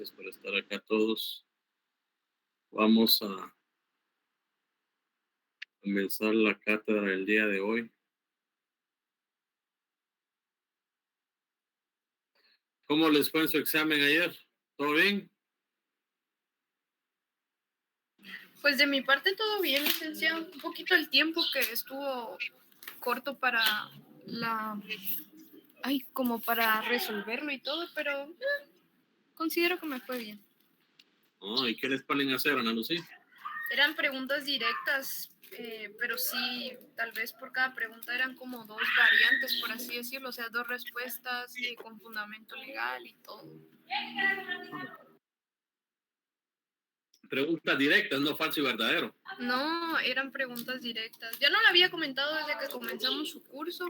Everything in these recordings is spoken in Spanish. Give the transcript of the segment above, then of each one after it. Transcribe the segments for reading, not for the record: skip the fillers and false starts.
Gracias por estar acá todos. Vamos a comenzar la cátedra del día de hoy. ¿Cómo les fue en su examen ayer? ¿Todo bien? Pues de mi parte todo bien, licenciado. Un poquito el tiempo que estuvo corto para como para resolverlo y todo, pero considero que me fue bien. Oh, ¿y qué les ponen a hacer, Ana Lucía? Eran preguntas directas, pero sí, tal vez por cada pregunta eran como dos variantes, por así decirlo, o sea, dos respuestas con fundamento legal y todo. Preguntas directas, no falso y verdadero. No, eran preguntas directas. Ya no lo había comentado desde que comenzamos su curso,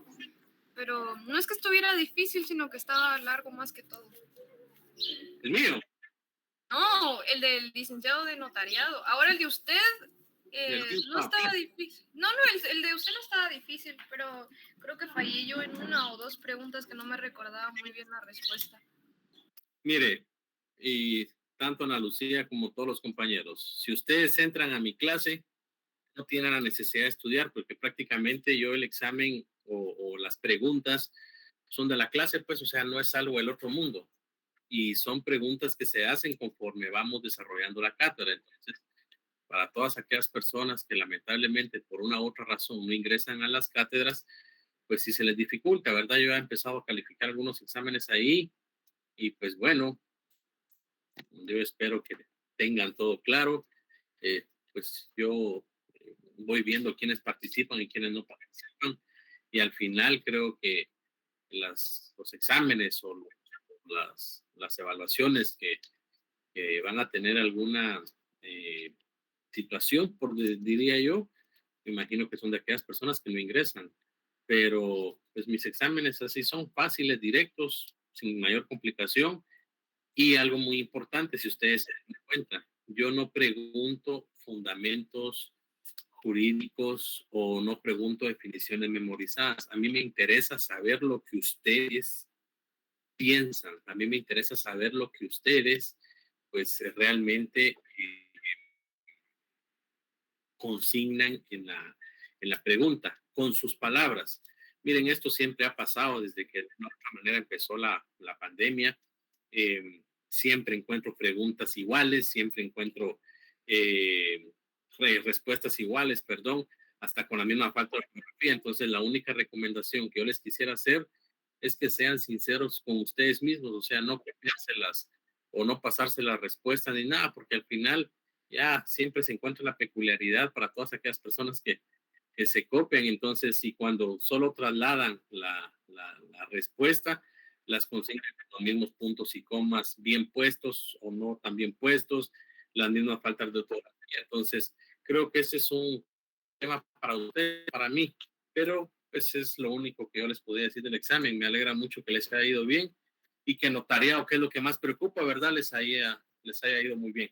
pero no es que estuviera difícil, sino que estaba largo más que todo. ¿El mío? No, el del licenciado de notariado. Ahora el de usted no estaba difícil. No, el de usted no estaba difícil, pero creo que fallé yo en una o dos preguntas que no me recordaba muy bien la respuesta. Mire, y tanto Ana Lucía como todos los compañeros, si ustedes entran a mi clase, no tienen la necesidad de estudiar, porque prácticamente yo el examen o las preguntas son de la clase, pues, o sea, no es algo del otro mundo. Y son preguntas que se hacen conforme vamos desarrollando la cátedra. Entonces, para todas aquellas personas que lamentablemente por una u otra razón no ingresan a las cátedras, pues sí se les dificulta, ¿verdad? Yo he empezado a calificar algunos exámenes ahí y pues bueno, yo espero que tengan todo claro. Pues yo voy viendo quiénes participan y quiénes no participan y al final creo que los exámenes o las evaluaciones que van a tener alguna situación, diría yo, me imagino que son de aquellas personas que no ingresan, pero pues mis exámenes así son fáciles, directos, sin mayor complicación y algo muy importante, si ustedes se dan cuenta, yo no pregunto fundamentos jurídicos o no pregunto definiciones memorizadas, a mí me interesa saber lo que ustedes piensan, a mí me interesa saber lo que ustedes pues realmente consignan en la pregunta, con sus palabras. Miren, esto siempre ha pasado desde que de otra manera empezó la pandemia. Siempre encuentro preguntas iguales, siempre encuentro respuestas iguales, perdón, hasta con la misma falta de ortografía. Entonces, la única recomendación que yo les quisiera hacer es que sean sinceros con ustedes mismos, o sea, no copiárselas o no pasarse la respuesta ni nada, porque al final ya siempre se encuentra la peculiaridad para todas aquellas personas que se copian. Entonces, y cuando solo trasladan la respuesta, las consignan con los mismos puntos y comas bien puestos o no tan bien puestos, las mismas faltas de ortografía. Entonces, creo que ese es un tema para usted, para mí, pero pues es lo único que yo les podría decir del examen. Me alegra mucho que les haya ido bien y que notariado, que es lo que más preocupa, ¿verdad? Les haya ido muy bien.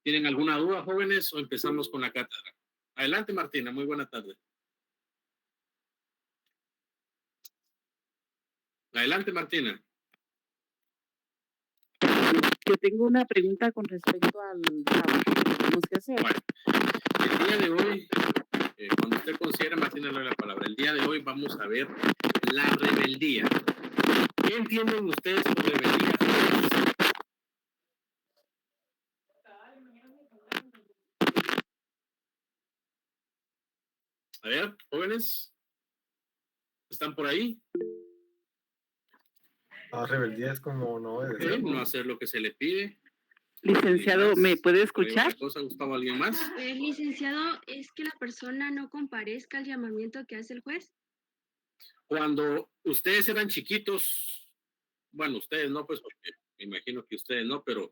¿Tienen alguna duda, jóvenes, o empezamos con la cátedra? Adelante, Martina, muy buena tarde. Adelante, Martina. Yo tengo una pregunta con respecto al trabajo que tenemos que hacer. Bueno, el día de hoy, cuando usted considera, Martina, le doy la palabra. El día de hoy vamos a ver la rebeldía. ¿Qué entienden ustedes por rebeldía? A ver, jóvenes, ¿están por ahí? Rebeldía es como no obedecer. No hacer lo que se le pide. Licenciado, ¿me puede escuchar? ¿Otra cosa, Gustavo? ¿Alguien más? Licenciado, ¿es que la persona no comparezca al llamamiento que hace el juez? Cuando ustedes eran chiquitos, bueno, ustedes no, pues porque me imagino que ustedes no, pero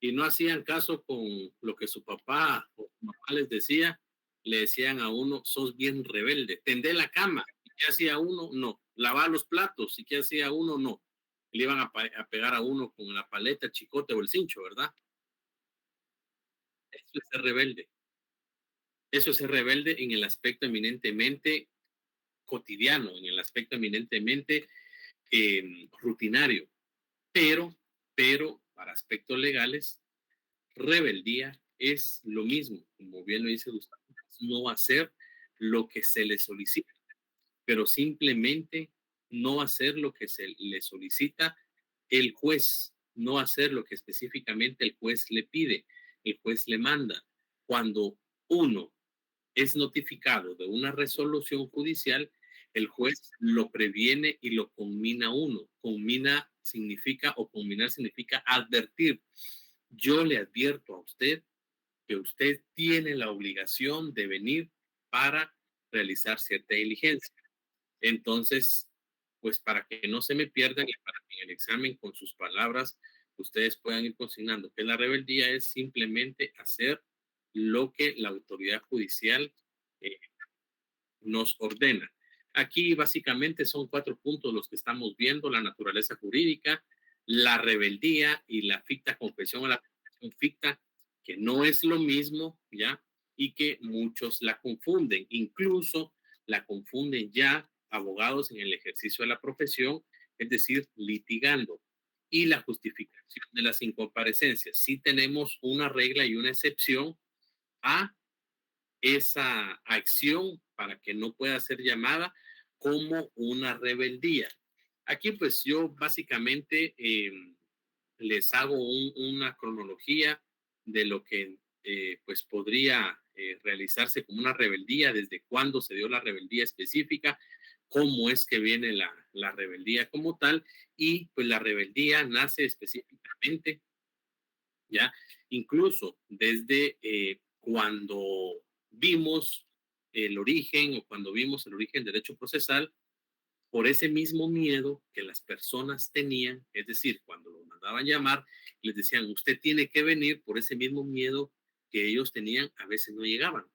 y no hacían caso con lo que su papá o su mamá les decía, le decían a uno, sos bien rebelde, tendé la cama. ¿Y qué hacía uno? No. Lavar los platos. ¿Y qué hacía uno? No. Le iban a pegar a uno con la paleta, el chicote o el cincho, ¿verdad? Eso es ser rebelde. Eso es ser rebelde en el aspecto eminentemente cotidiano, en el aspecto eminentemente rutinario. Pero para aspectos legales, rebeldía es lo mismo, como bien lo dice Gustavo, no hacer lo que se le solicita, pero simplemente no hacer lo que se le solicita el juez, no hacer lo que específicamente el juez le pide, el juez le manda. Cuando uno es notificado de una resolución judicial, el juez lo previene y lo conmina uno. Conmina significa, o conminar significa advertir. Yo le advierto a usted que usted tiene la obligación de venir para realizar cierta diligencia. Entonces, pues para que no se me pierdan y para que en el examen con sus palabras ustedes puedan ir consignando que la rebeldía es simplemente hacer lo que la autoridad judicial eh, nos ordena. Aquí básicamente son 4 puntos los que estamos viendo: la naturaleza jurídica, la rebeldía y la ficta confesión o la confesión ficta, que no es lo mismo, ¿ya? Y que muchos la confunden, incluso la confunden ya abogados en el ejercicio de la profesión, es decir, litigando. Y la justificación de las incomparecencias. Sí tenemos una regla y una excepción a esa acción para que no pueda ser llamada como una rebeldía. Aquí pues yo básicamente les hago una cronología de lo que pues podría realizarse como una rebeldía, desde cuándo se dio la rebeldía específica, cómo es que viene la rebeldía como tal, y pues la rebeldía nace específicamente, ya, incluso desde cuando vimos el origen, o cuando vimos el origen del derecho procesal, por ese mismo miedo que las personas tenían, es decir, cuando lo mandaban llamar, les decían, usted tiene que venir, por ese mismo miedo que ellos tenían, a veces no llegaban.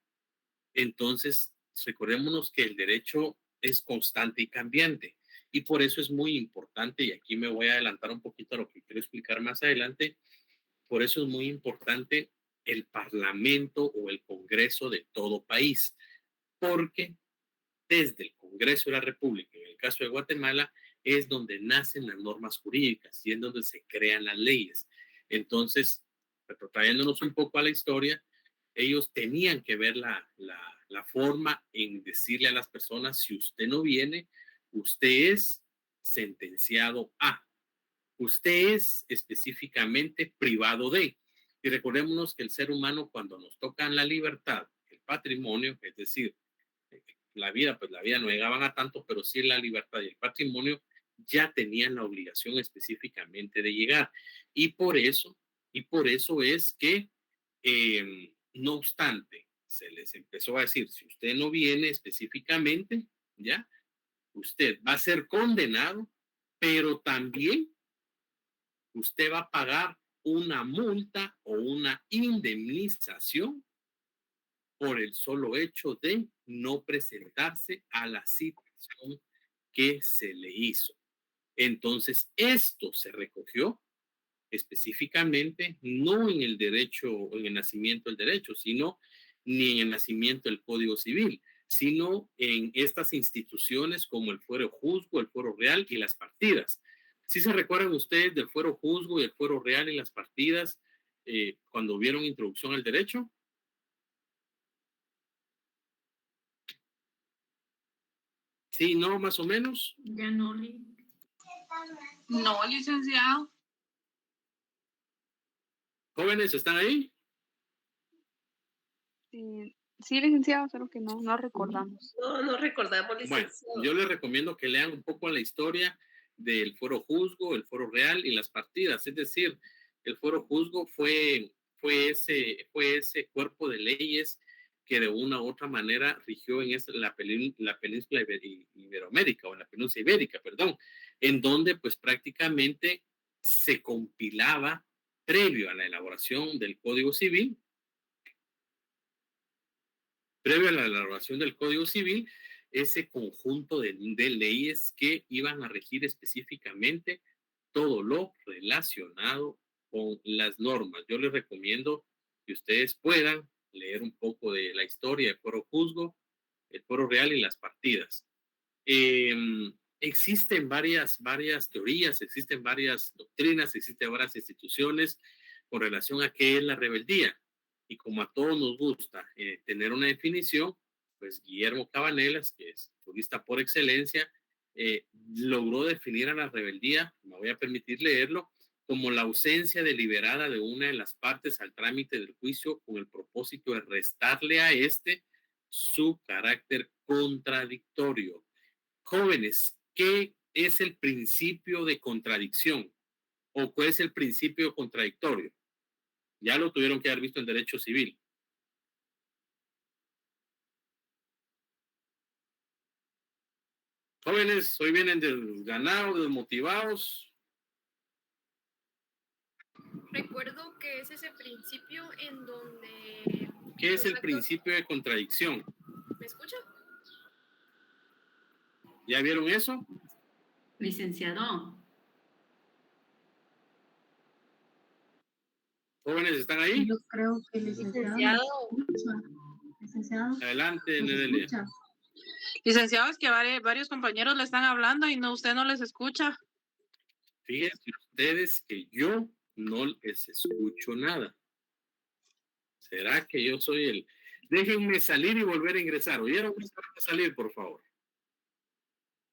Entonces, recordémonos que el derecho es constante y cambiante, y por eso es muy importante, y aquí me voy a adelantar un poquito a lo que quiero explicar más adelante. Por eso es muy importante el Parlamento o el Congreso de todo país, porque desde el Congreso de la República, en el caso de Guatemala, es donde nacen las normas jurídicas y es donde se crean las leyes. Entonces, trayéndonos un poco a la historia, ellos tenían que ver la forma en decirle a las personas: si usted no viene, usted es sentenciado a, usted es específicamente privado de. Y recordémonos que el ser humano, cuando nos tocan la libertad, el patrimonio, es decir, la vida, pues la vida no llegaban a tanto, pero sí la libertad y el patrimonio ya tenían la obligación específicamente de llegar. Y por eso, es que, no obstante, se les empezó a decir: si usted no viene específicamente, ya, usted va a ser condenado, pero también usted va a pagar una multa o una indemnización por el solo hecho de no presentarse a la citación que se le hizo. Entonces, esto se recogió específicamente no en el derecho, en el nacimiento del derecho, sino ni en el nacimiento del Código Civil, sino en estas instituciones como el Fuero Juzgo, el Fuero Real y las partidas. ¿Sí se recuerdan ustedes del Fuero Juzgo y el Fuero Real y las partidas cuando vieron Introducción al Derecho? Sí, ¿no? Más o menos. Ya no, No, licenciado. ¿Jóvenes están ahí? Sí, licenciado, solo que no recordamos. No recordamos, Bueno, licenciado. yo les recomiendo que lean un poco la historia del Fuero Juzgo, el Fuero Real y las partidas. Es decir, el Fuero Juzgo fue ese cuerpo de leyes que de una u otra manera rigió en la península iberoamérica, o en la península ibérica, perdón, en donde pues prácticamente se compilaba, previo a la elaboración del Código Civil, ese conjunto de leyes que iban a regir específicamente todo lo relacionado con las normas. Yo les recomiendo que ustedes puedan leer un poco de la historia del Fuero Juzgo, el Fuero Real y las partidas. existen varias teorías, existen varias doctrinas, existen varias instituciones con relación a qué es la rebeldía. Y como a todos nos gusta tener una definición, pues Guillermo Cabanelas, que es jurista por excelencia, logró definir a la rebeldía, me voy a permitir leerlo, como la ausencia deliberada de una de las partes al trámite del juicio con el propósito de restarle a este su carácter contradictorio. Jóvenes, ¿qué es el principio de contradicción? ¿O cuál es el principio contradictorio? Ya lo tuvieron que haber visto en derecho civil. Jóvenes, hoy vienen desganados, desmotivados. Recuerdo que es ese principio en donde... ¿Qué es el principio de contradicción? ¿Me escucha? ¿Ya vieron eso? Licenciado. ¿Jóvenes están ahí? Yo creo que licenciado. Licenciado. Adelante, Nedelia. Licenciado, es que varios compañeros le están hablando y no, usted no les escucha. Fíjense ustedes que yo no les escucho nada. ¿Será que yo soy el...? Déjenme salir y volver a ingresar. ¿Oyeron? No se van a salir, por favor.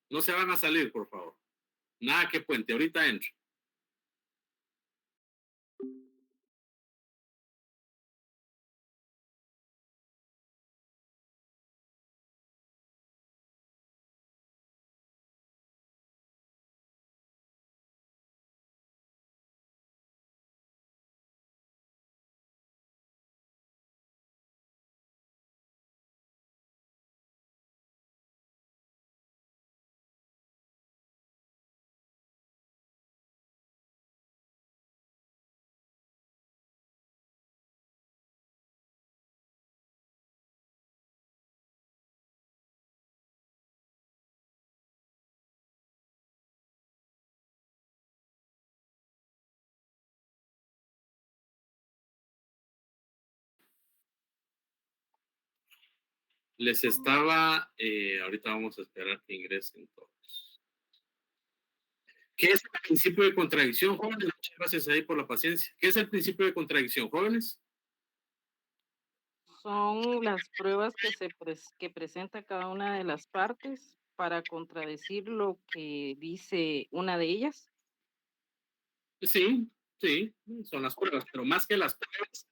No se van a salir, por favor. Nada que puente. Ahorita entro. Les estaba... ahorita vamos a esperar que ingresen todos. ¿Qué es el principio de contradicción, jóvenes? Muchas gracias ahí por la paciencia. ¿Qué es el principio de contradicción, jóvenes? Son las pruebas que presenta cada una de las partes para contradecir lo que dice una de ellas. Sí, sí, son las pruebas, pero más que las pruebas.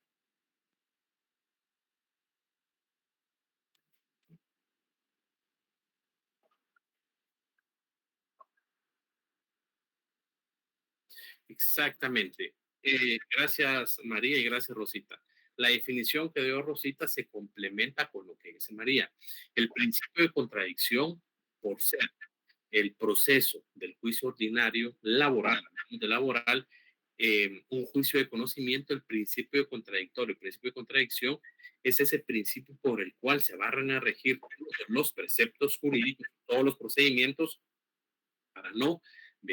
Exactamente. Gracias, María, y gracias, Rosita. La definición que dio Rosita se complementa con lo que dice María. El principio de contradicción, por ser el proceso del juicio ordinario laboral, un juicio de conocimiento, el principio de contradictorio, el principio de contradicción es ese principio por el cual se van a regir los preceptos jurídicos, todos los procedimientos para no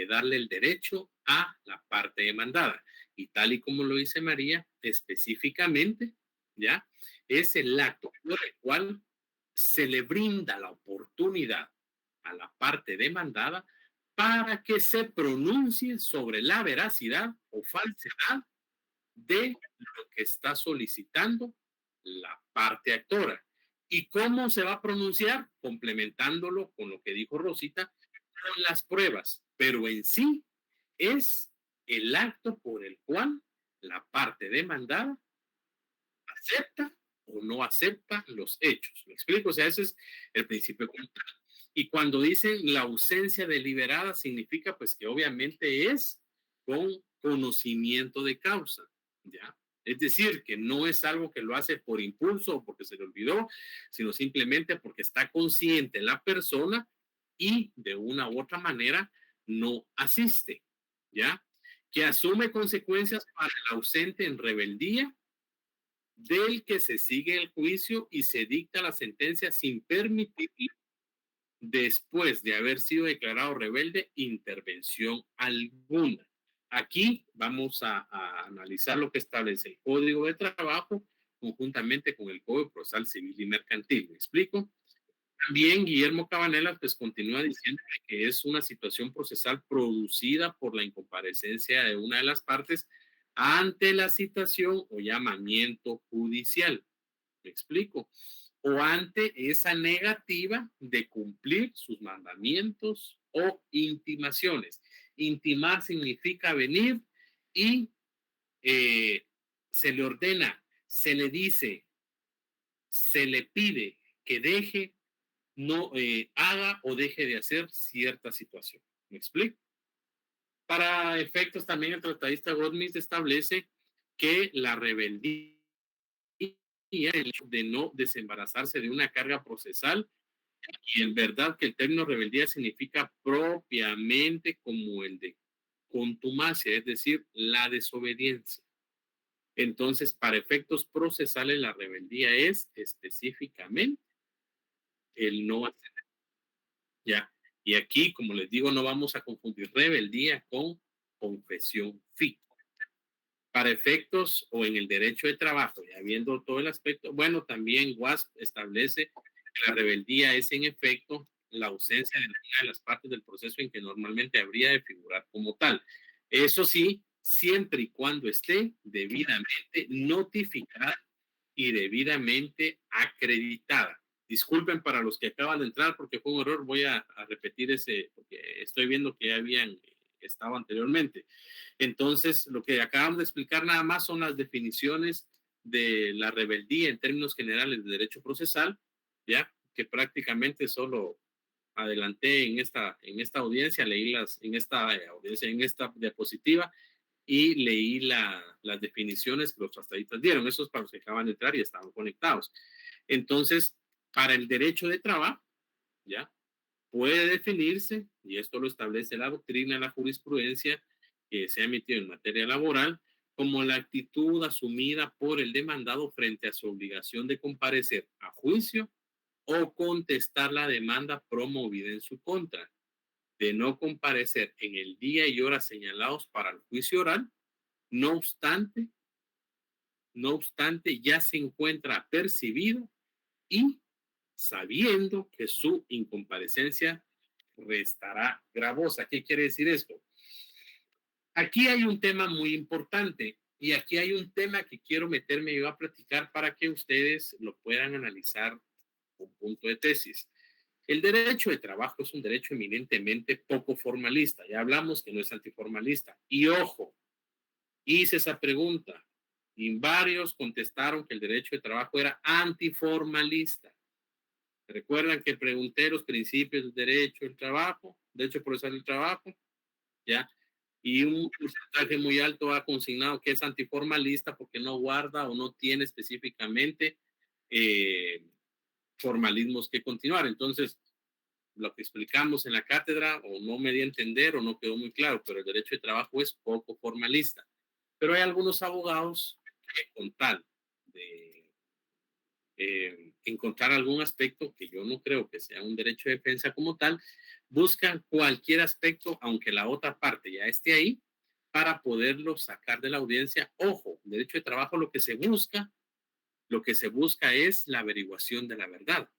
darle el derecho a la parte demandada. Y tal y como lo dice María, específicamente, ¿ya? Es el acto por el cual se le brinda la oportunidad a la parte demandada para que se pronuncie sobre la veracidad o falsedad de lo que está solicitando la parte actora. ¿Y cómo se va a pronunciar? Complementándolo con lo que dijo Rosita, con las pruebas, pero en sí es el acto por el cual la parte demandada acepta o no acepta los hechos. ¿Me explico? O sea, ese es el principio contrario. Y cuando dicen la ausencia deliberada, significa pues que obviamente es con conocimiento de causa, ¿ya? Es decir, que no es algo que lo hace por impulso o porque se le olvidó, sino simplemente porque está consciente la persona y de una u otra manera no asiste, ¿ya? Que asume consecuencias para el ausente en rebeldía, del que se sigue el juicio y se dicta la sentencia sin permitir, después de haber sido declarado rebelde, intervención alguna. Aquí vamos a analizar lo que establece el Código de Trabajo conjuntamente con el Código Procesal Civil y Mercantil. ¿Me explico? También Guillermo Cabanela pues continúa diciendo que es una situación procesal producida por la incomparecencia de una de las partes ante la citación o llamamiento judicial. ¿Me explico? O ante esa negativa de cumplir sus mandamientos o intimaciones. Intimar significa venir y se le ordena, se le dice, se le pide que deje, no haga o deje de hacer cierta situación. ¿Me explico? Para efectos también el tratadista Goldsmith establece que la rebeldía, el hecho de no desembarazarse de una carga procesal, y en verdad que el término rebeldía significa propiamente como el de contumacia, es decir, la desobediencia. Entonces, para efectos procesales, la rebeldía es específicamente el no hacer. Ya. Y aquí, como les digo, no vamos a confundir rebeldía con confesión ficticia. Para efectos o en el derecho de trabajo, ya viendo todo el aspecto, bueno, también WASP establece que la rebeldía es en efecto la ausencia de alguna de las partes del proceso en que normalmente habría de figurar como tal. Eso sí, siempre y cuando esté debidamente notificada y debidamente acreditada. Disculpen para los que acaban de entrar porque fue un error, voy a repetir ese, porque estoy viendo que ya habían estado anteriormente. Entonces, lo que acabamos de explicar nada más son las definiciones de la rebeldía en términos generales de derecho procesal, ya que prácticamente solo adelanté en esta audiencia, leí en esta audiencia, en esta diapositiva, y leí las definiciones que los tratadistas dieron. Esos para los que acaban de entrar y estaban conectados. Entonces, para el derecho de trabajo, ya puede definirse, y esto lo establece la doctrina, la jurisprudencia que se ha emitido en materia laboral, como la actitud asumida por el demandado frente a su obligación de comparecer a juicio o contestar la demanda promovida en su contra, de no comparecer en el día y hora señalados para el juicio oral. No obstante, ya se encuentra percibido y sabiendo que su incomparecencia restará gravosa. ¿Qué quiere decir esto? Aquí hay un tema muy importante y aquí hay un tema que quiero meterme yo a platicar para que ustedes lo puedan analizar con punto de tesis. El derecho de trabajo es un derecho eminentemente poco formalista. Ya hablamos que no es antiformalista. Y ojo, hice esa pregunta y varios contestaron que el derecho de trabajo era antiformalista. ¿Recuerdan que pregunté los principios del derecho del trabajo, derecho procesal del trabajo? ¿Ya? Y un porcentaje muy alto ha consignado que es antiformalista porque no guarda o no tiene específicamente formalismos que continuar. Entonces, lo que explicamos en la cátedra o no me di a entender o no quedó muy claro, pero el derecho de trabajo es poco formalista. Pero hay algunos abogados que con tal de encontrar algún aspecto que yo no creo que sea un derecho de defensa como tal, buscan cualquier aspecto, aunque la otra parte ya esté ahí, para poderlo sacar de la audiencia. Ojo, derecho de trabajo lo que se busca es la averiguación de la verdad.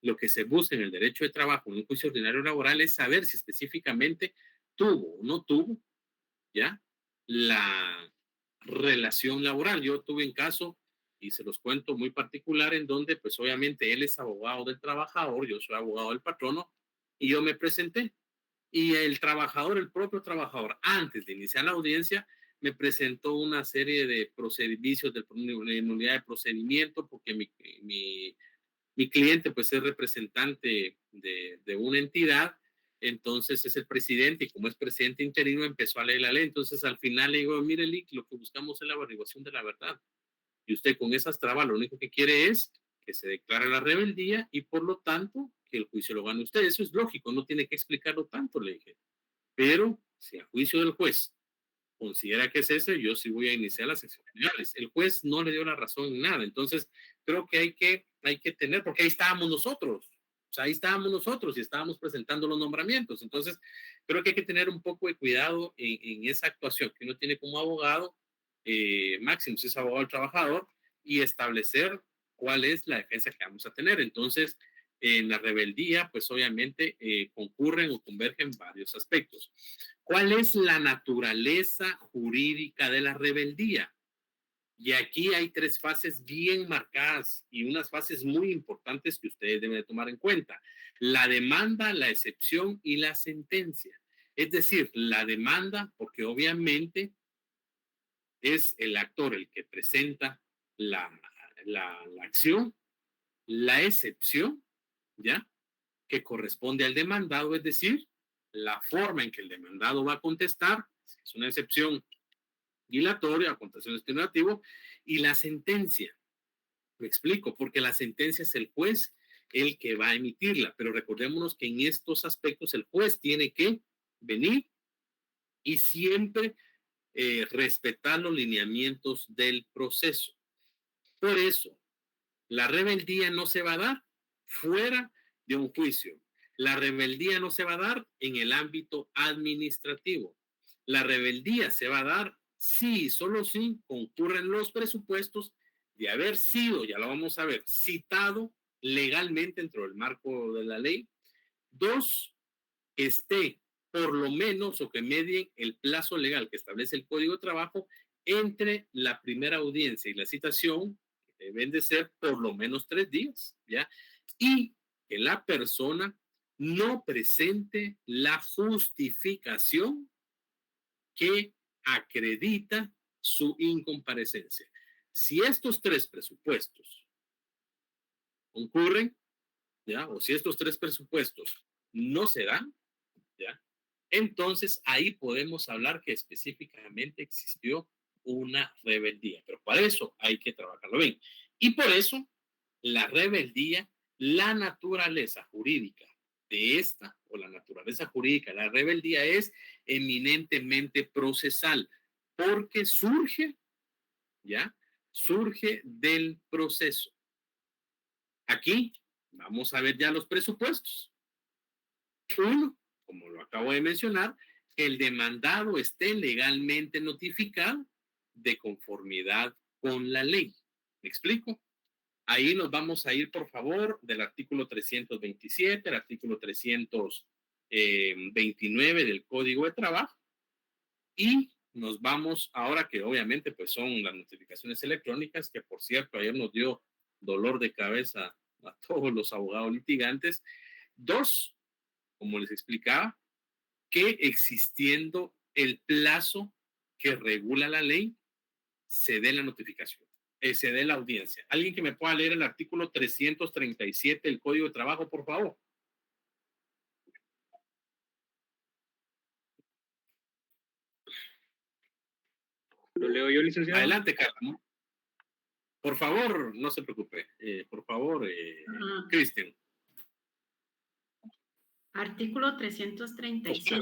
Lo que se busca en el derecho de trabajo en un juicio ordinario laboral es saber si específicamente tuvo o no tuvo, ¿ya? La relación laboral. Yo tuve un caso, y se los cuento, muy particular, en donde pues obviamente él es abogado del trabajador, yo soy abogado del patrono, y yo me presenté. Y el trabajador, el propio trabajador, antes de iniciar la audiencia, me presentó una serie de procedimientos de unidad de procedimiento, porque mi cliente pues es representante de una entidad, entonces es el presidente y como es presidente interino empezó a leer la ley. Entonces al final le digo, mire Lick, lo que buscamos es la averiguación de la verdad. Y usted con esas trabas lo único que quiere es que se declare la rebeldía y por lo tanto que el juicio lo gane usted. Eso es lógico, no tiene que explicarlo tanto, le dije. Pero si a juicio del juez considera que es ese, yo sí voy a iniciar las secciones penales. El juez no le dio la razón en nada. Entonces creo que hay que tener, porque ahí estábamos nosotros. O sea, ahí estábamos nosotros y estábamos presentando los nombramientos. Entonces, creo que hay que tener un poco de cuidado en esa actuación que uno tiene como abogado, máximo si es abogado del trabajador, y establecer cuál es la defensa que vamos a tener. Entonces, en la rebeldía, pues obviamente concurren o convergen varios aspectos. ¿Cuál es la naturaleza jurídica de la rebeldía? Y aquí hay 3 fases bien marcadas y unas fases muy importantes que ustedes deben de tomar en cuenta. La demanda, la excepción y la sentencia. Es decir, la demanda, porque obviamente es el actor el que presenta la acción, la excepción, ¿ya? Que corresponde al demandado, es decir, la forma en que el demandado va a contestar, es una excepción dilatoria o contestación discriminativa, y la sentencia. Me explico, porque la sentencia es el juez el que va a emitirla, pero recordémonos que en estos aspectos el juez tiene que venir y siempre respetar los lineamientos del proceso. Por eso, la rebeldía no se va a dar fuera de un juicio. La rebeldía no se va a dar en el ámbito administrativo. La rebeldía se va a dar si, solo si concurren los presupuestos de haber sido, ya lo vamos a ver, citado legalmente dentro del marco de la ley. 2, esté por lo menos o que medien el plazo legal que establece el Código de Trabajo entre la primera audiencia y la citación, que deben de ser por lo menos 3 días, ¿ya? Y que la persona no presente la justificación que acredita su incomparecencia. Si estos 3 presupuestos concurren, ¿ya? O si estos 3 presupuestos no se dan, ¿ya? Entonces ahí podemos hablar que específicamente existió una rebeldía, pero para eso hay que trabajarlo bien. Y por eso la rebeldía, la naturaleza jurídica de esta, o la naturaleza jurídica de la rebeldía es eminentemente procesal, porque surge, ¿ya? Surge del proceso. Aquí vamos a ver ya los presupuestos. 1, como lo acabo de mencionar, que el demandado esté legalmente notificado de conformidad con la ley. ¿Me explico? Ahí nos vamos a ir, por favor, del artículo 327, el artículo 329 del Código de Trabajo, y nos vamos ahora que obviamente pues son las notificaciones electrónicas, que por cierto ayer nos dio dolor de cabeza a todos los abogados litigantes. 2, como les explicaba, que existiendo el plazo que regula la ley, se dé la notificación, se dé la audiencia. ¿Alguien que me pueda leer el artículo 337 del Código de Trabajo, por favor? ¿Lo leo yo, licenciado? Adelante, Carla. Por favor, no se preocupe. Por favor, Cristian. Artículo 337.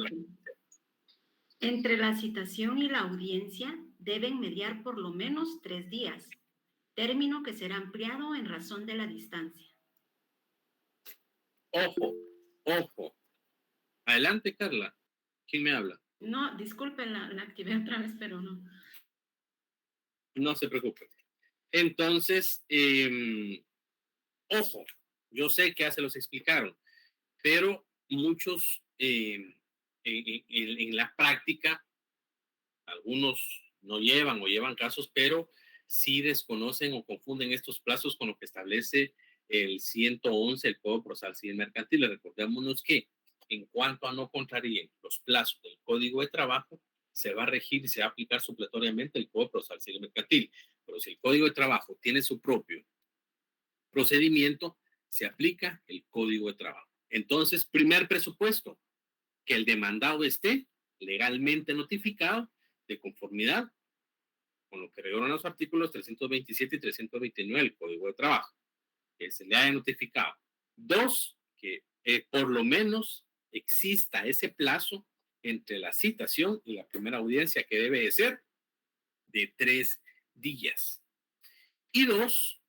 Entre la citación y la audiencia deben mediar por lo menos 3 días, término que será ampliado en razón de la distancia. Ojo, ojo. Adelante, Carla. ¿Quién me habla? No, disculpen, la activé otra vez, pero no. No se preocupe. Entonces, ojo, yo sé que ya se los explicaron, pero muchos en la práctica, algunos no llevan o llevan casos, pero sí desconocen o confunden estos plazos con lo que establece el 111, el Código Procesal Civil Mercantil. Recordémonos que en cuanto a no contraríen los plazos del Código de Trabajo, se va a regir y se va a aplicar supletoriamente el Código Procesal Civil Mercantil. Pero si el Código de Trabajo tiene su propio procedimiento, se aplica el Código de Trabajo. Entonces, primer presupuesto, que el demandado esté legalmente notificado de conformidad con lo que regulan los artículos 327 y 329 del Código de Trabajo, que se le haya notificado. 2, que por lo menos exista ese plazo entre la citación y la primera audiencia, que debe de ser de 3 días. Y 2,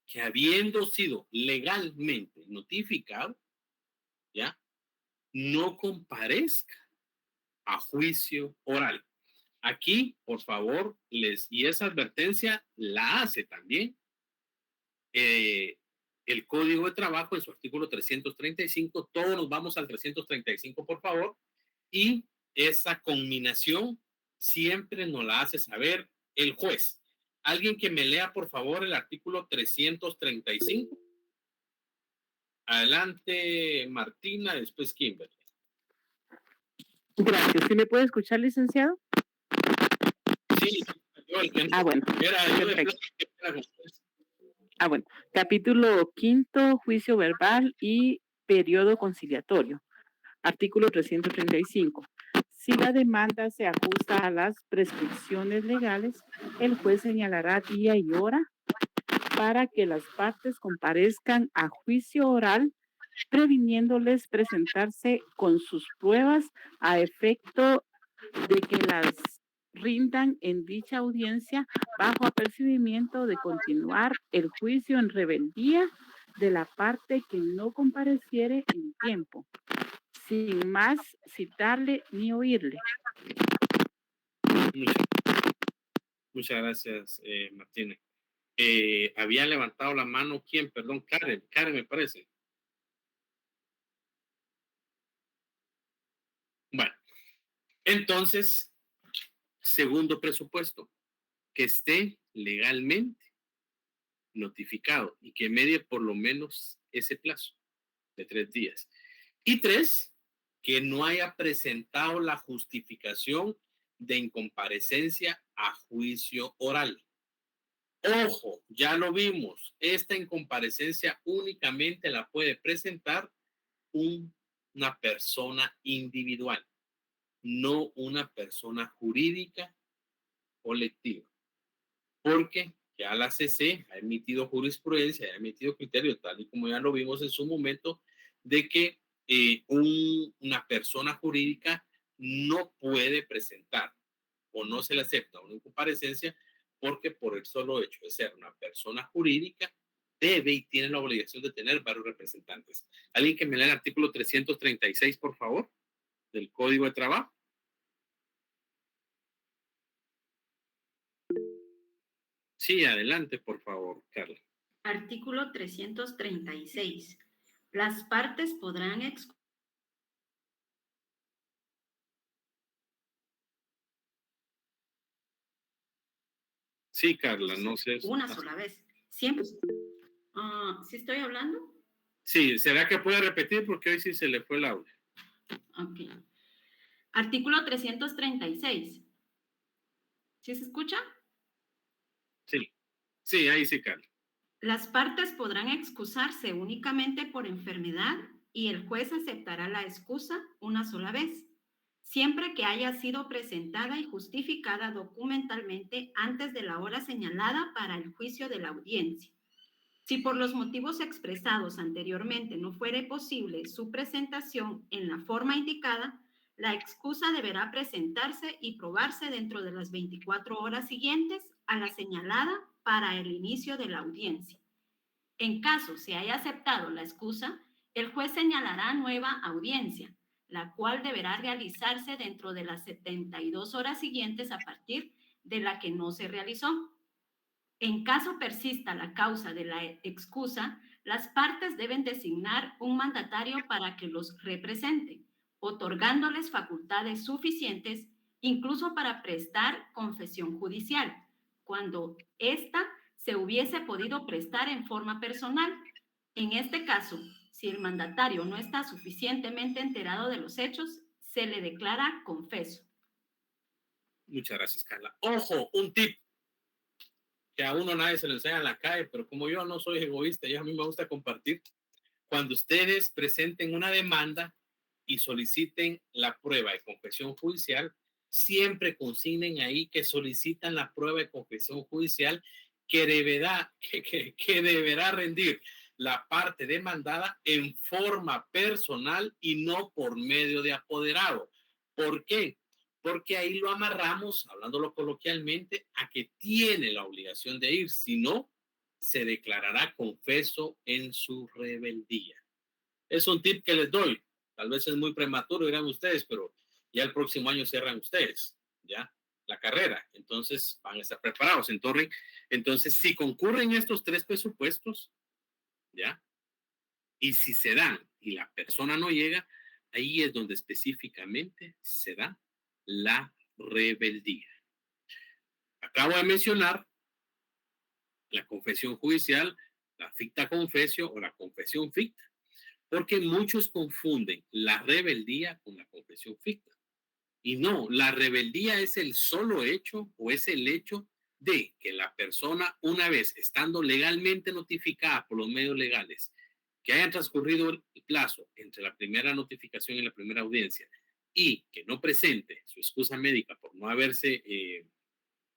que habiendo sido legalmente notificado, ¿ya? No comparezca a juicio oral. Aquí, por favor, y esa advertencia la hace también el Código de Trabajo en su artículo 335, todos nos vamos al 335, por favor, y esa conminación siempre nos la hace saber el juez. Alguien que me lea, por favor, el artículo 335. Adelante, Martina, después Kimberly. Gracias. ¿Sí me puede escuchar, licenciado? Sí, bueno. Perfecto. Bueno. Capítulo 5, juicio verbal y periodo conciliatorio. Artículo 335. Si la demanda se ajusta a las prescripciones legales, el juez señalará día y hora para que las partes comparezcan a juicio oral, previniéndoles presentarse con sus pruebas a efecto de que las rindan en dicha audiencia bajo apercibimiento de continuar el juicio en rebeldía de la parte que no compareciere en tiempo, sin más citarle ni oírle. Muchas gracias, Martínez. Había levantado la mano, ¿quién? Perdón, Karen me parece. Bueno, entonces, segundo presupuesto, que esté legalmente notificado y que medie por lo menos ese plazo de 3 días. Y 3, que no haya presentado la justificación de incomparecencia a juicio oral. Ojo, ya lo vimos, esta incomparecencia únicamente la puede presentar una persona individual, no una persona jurídica colectiva, porque ya la CC ha emitido jurisprudencia, ha emitido criterios, tal y como ya lo vimos en su momento, de que una persona jurídica no puede presentar o no se le acepta una incomparecencia porque por el solo hecho de ser una persona jurídica debe y tiene la obligación de tener varios representantes. ¿Alguien que me lea el artículo 336, por favor, del Código de Trabajo? Sí, adelante, por favor, Carla. Artículo 336. Las partes podrán Sí, Carla, no sé. Una sola vez. Siempre. ¿Sí estoy hablando? Sí, ¿será que puede repetir? Porque hoy sí se le fue el audio. Ok. Artículo 336. ¿Sí se escucha? Sí, ahí sí, Carla. Las partes podrán excusarse únicamente por enfermedad y el juez aceptará la excusa una sola vez, siempre que haya sido presentada y justificada documentalmente antes de la hora señalada para el juicio de la audiencia. Si por los motivos expresados anteriormente no fuere posible su presentación en la forma indicada, la excusa deberá presentarse y probarse dentro de las 24 horas siguientes a la señalada para el inicio de la audiencia. En caso se haya aceptado la excusa, el juez señalará nueva audiencia, la cual deberá realizarse dentro de las 72 horas siguientes a partir de la que no se realizó. En caso persista la causa de la excusa, las partes deben designar un mandatario para que los represente, otorgándoles facultades suficientes incluso para prestar confesión judicial, cuando ésta se hubiese podido prestar en forma personal. En este caso, si el mandatario no está suficientemente enterado de los hechos, se le declara confeso. Muchas gracias, Carla. Ojo, un tip que a uno nadie se lo enseña en la calle, pero como yo no soy egoísta y a mí me gusta compartir, cuando ustedes presenten una demanda y soliciten la prueba de confesión judicial, siempre consignen ahí que solicitan la prueba de confesión judicial que deberá rendir la parte demandada en forma personal y no por medio de apoderado. ¿Por qué? Porque ahí lo amarramos, hablándolo coloquialmente, a que tiene la obligación de ir, si no, se declarará confeso en su rebeldía. Es un tip que les doy, tal vez es muy prematuro, dirán ustedes, pero ya el próximo año cierran ustedes, ya, la carrera, entonces van a estar preparados. Entonces, si concurren estos 3 presupuestos, ¿ya? Y si se dan y la persona no llega, ahí es donde específicamente se da la rebeldía. Acabo de mencionar la confesión judicial, la ficta confesio o la confesión ficta, porque muchos confunden la rebeldía con la confesión ficta. Y no, la rebeldía es el solo hecho o es el hecho de que la persona, una vez estando legalmente notificada por los medios legales, que hayan transcurrido el plazo entre la primera notificación y la primera audiencia y que no presente su excusa médica por no haberse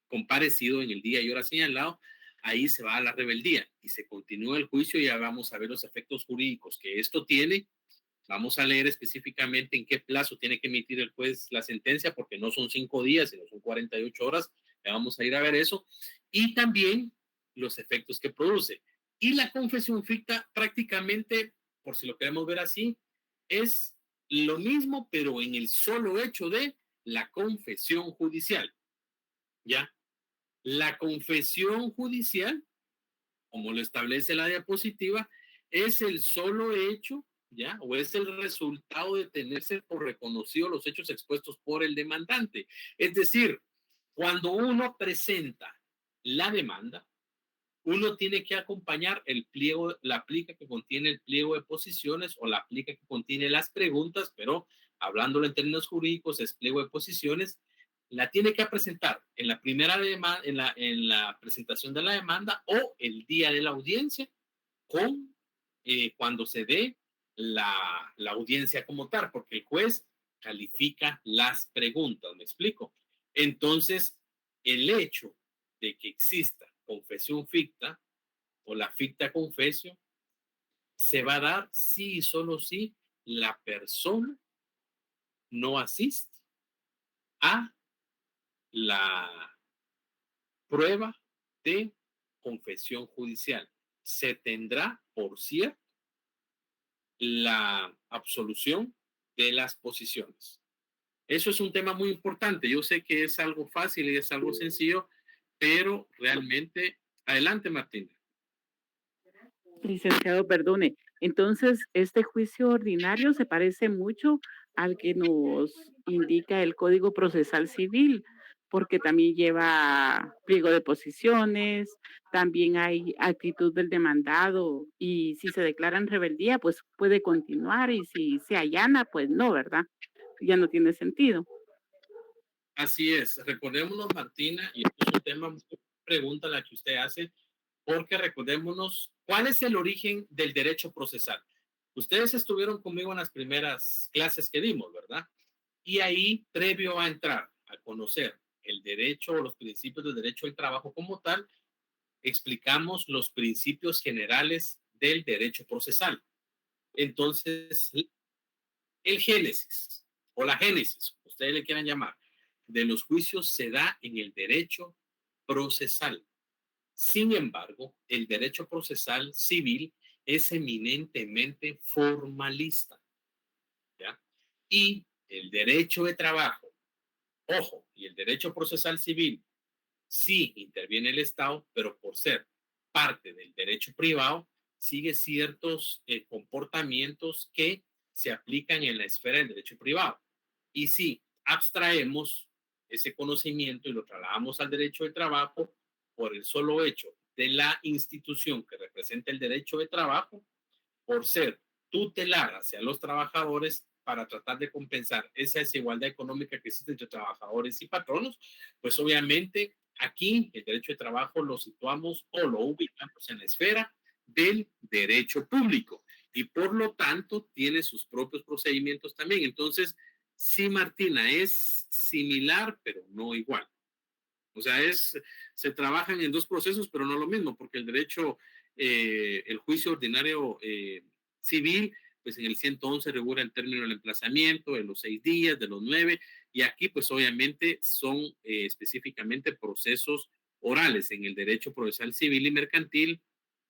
comparecido en el día y hora señalado, ahí se va a la rebeldía y se continúa el juicio y ya vamos a ver los efectos jurídicos que esto tiene. Vamos a leer específicamente en qué plazo tiene que emitir el juez la sentencia, porque no son 5 días, sino son 48 horas. Ya vamos a ir a ver eso. Y también los efectos que produce. Y la confesión ficta prácticamente, por si lo queremos ver así, es lo mismo, pero en el solo hecho de la confesión judicial. ¿Ya? La confesión judicial, como lo establece la diapositiva, es el solo hecho, ¿ya? O es el resultado de tenerse por reconocido los hechos expuestos por el demandante. Es decir, cuando uno presenta la demanda, uno tiene que acompañar el pliego, la plica que contiene el pliego de posiciones o la plica que contiene las preguntas, pero hablándolo en términos jurídicos es pliego de posiciones. La tiene que presentar en la primera demanda, en la presentación de la demanda o el día de la audiencia con cuando se dé la audiencia como tal, porque el juez califica las preguntas, ¿me explico? Entonces, el hecho de que exista confesión ficta o la ficta confesio se va a dar si y solo si la persona no asiste a la prueba de confesión judicial. Se tendrá, por cierto, la absolución de las posiciones. Eso es un tema muy importante. Yo sé que es algo fácil y es algo sencillo, pero realmente, adelante, Martín. Licenciado, perdone. Entonces, este juicio ordinario se parece mucho al que nos indica el Código Procesal Civil, porque también lleva pliego de posiciones, también hay actitud del demandado y si se declara en rebeldía, pues puede continuar y si se allana, pues no, ¿verdad? Ya no tiene sentido. Así es. Recordémonos, Martina, y esto es un tema, muy pregunta la que usted hace, porque recordémonos cuál es el origen del derecho procesal. Ustedes estuvieron conmigo en las primeras clases que dimos, ¿verdad? Y ahí, previo a entrar a conocer el derecho o los principios del derecho del trabajo como tal, explicamos los principios generales del derecho procesal. Entonces, el génesis o la génesis, como ustedes le quieran llamar, de los juicios se da en el derecho procesal. Sin embargo, el derecho procesal civil es eminentemente formalista, ¿ya? Y el derecho de trabajo, ojo, y el derecho procesal civil, sí interviene el Estado, pero por ser parte del derecho privado, sigue ciertos comportamientos que se aplican en la esfera del derecho privado. Y si abstraemos ese conocimiento y lo trasladamos al derecho de trabajo, por el solo hecho de la institución que representa el derecho de trabajo, por ser tutelar hacia los trabajadores para tratar de compensar esa desigualdad económica que existe entre trabajadores y patronos, pues obviamente aquí el derecho de trabajo lo situamos o lo ubicamos en la esfera del derecho público y por lo tanto tiene sus propios procedimientos también. Entonces, sí, Martina, es similar, pero no igual. O sea, se trabajan en dos procesos, pero no lo mismo, porque el derecho, el juicio ordinario civil, pues en el 111 regula el término del emplazamiento, de los 6 días, de los 9, y aquí pues obviamente son específicamente procesos orales. En el derecho procesal civil y mercantil,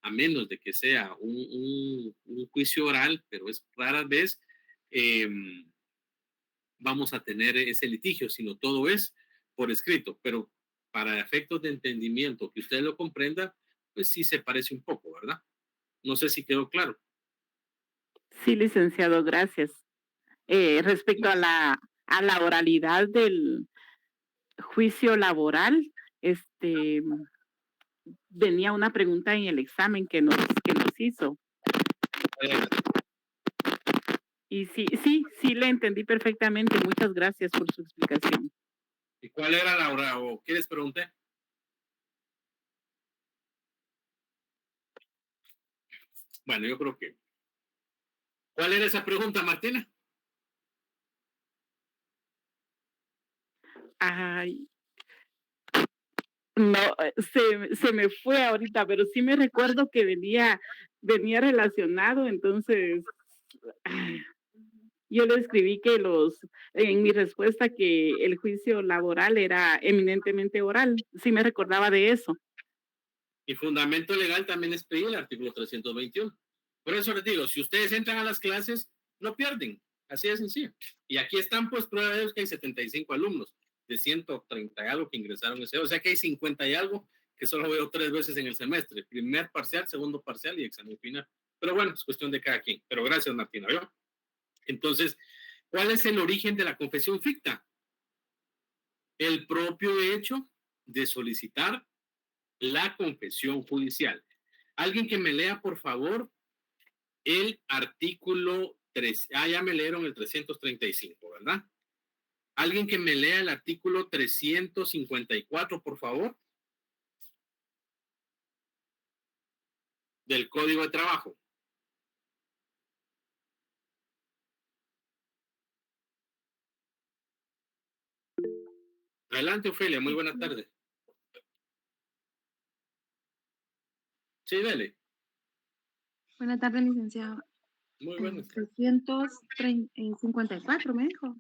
a menos de que sea un juicio oral, pero es rara vez, vamos a tener ese litigio, sino todo es por escrito, pero para efectos de entendimiento, que usted lo comprenda, pues sí se parece un poco, ¿verdad? No sé si quedó claro. Sí, licenciado, gracias. Respecto a la oralidad del juicio laboral, venía una pregunta en el examen que nos hizo. Y sí, le entendí perfectamente. Muchas gracias por su explicación. ¿Y cuál era la hora o qué les pregunté? Bueno, yo creo que. ¿Cuál era esa pregunta, Martina? Ay, no, se me fue ahorita, pero sí me recuerdo que venía relacionado, entonces yo le escribí en mi respuesta que el juicio laboral era eminentemente oral. Sí me recordaba de eso. Y fundamento legal también es pedir el artículo 321. Por eso les digo, si ustedes entran a las clases, no pierden. Así de sencillo. Y aquí están, pues, prueba de ellos que hay 75 alumnos de 130 y algo que ingresaron ese. O sea que hay 50 y algo que solo veo 3 veces en el semestre. Primer parcial, segundo parcial y examen final. Pero bueno, es cuestión de cada quien. Pero gracias, Martina. ¿Vio? Entonces, ¿cuál es el origen de la confesión ficta? El propio hecho de solicitar la confesión judicial. Alguien que me lea, por favor, el artículo 3. Ya me leyeron el 335, ¿verdad? Alguien que me lea el artículo 354, por favor, del Código de Trabajo. Adelante, Ofelia, muy buena tarde. Sí, dale. Buenas tardes, licenciado. Muy buenas tardes. 354, me dijo.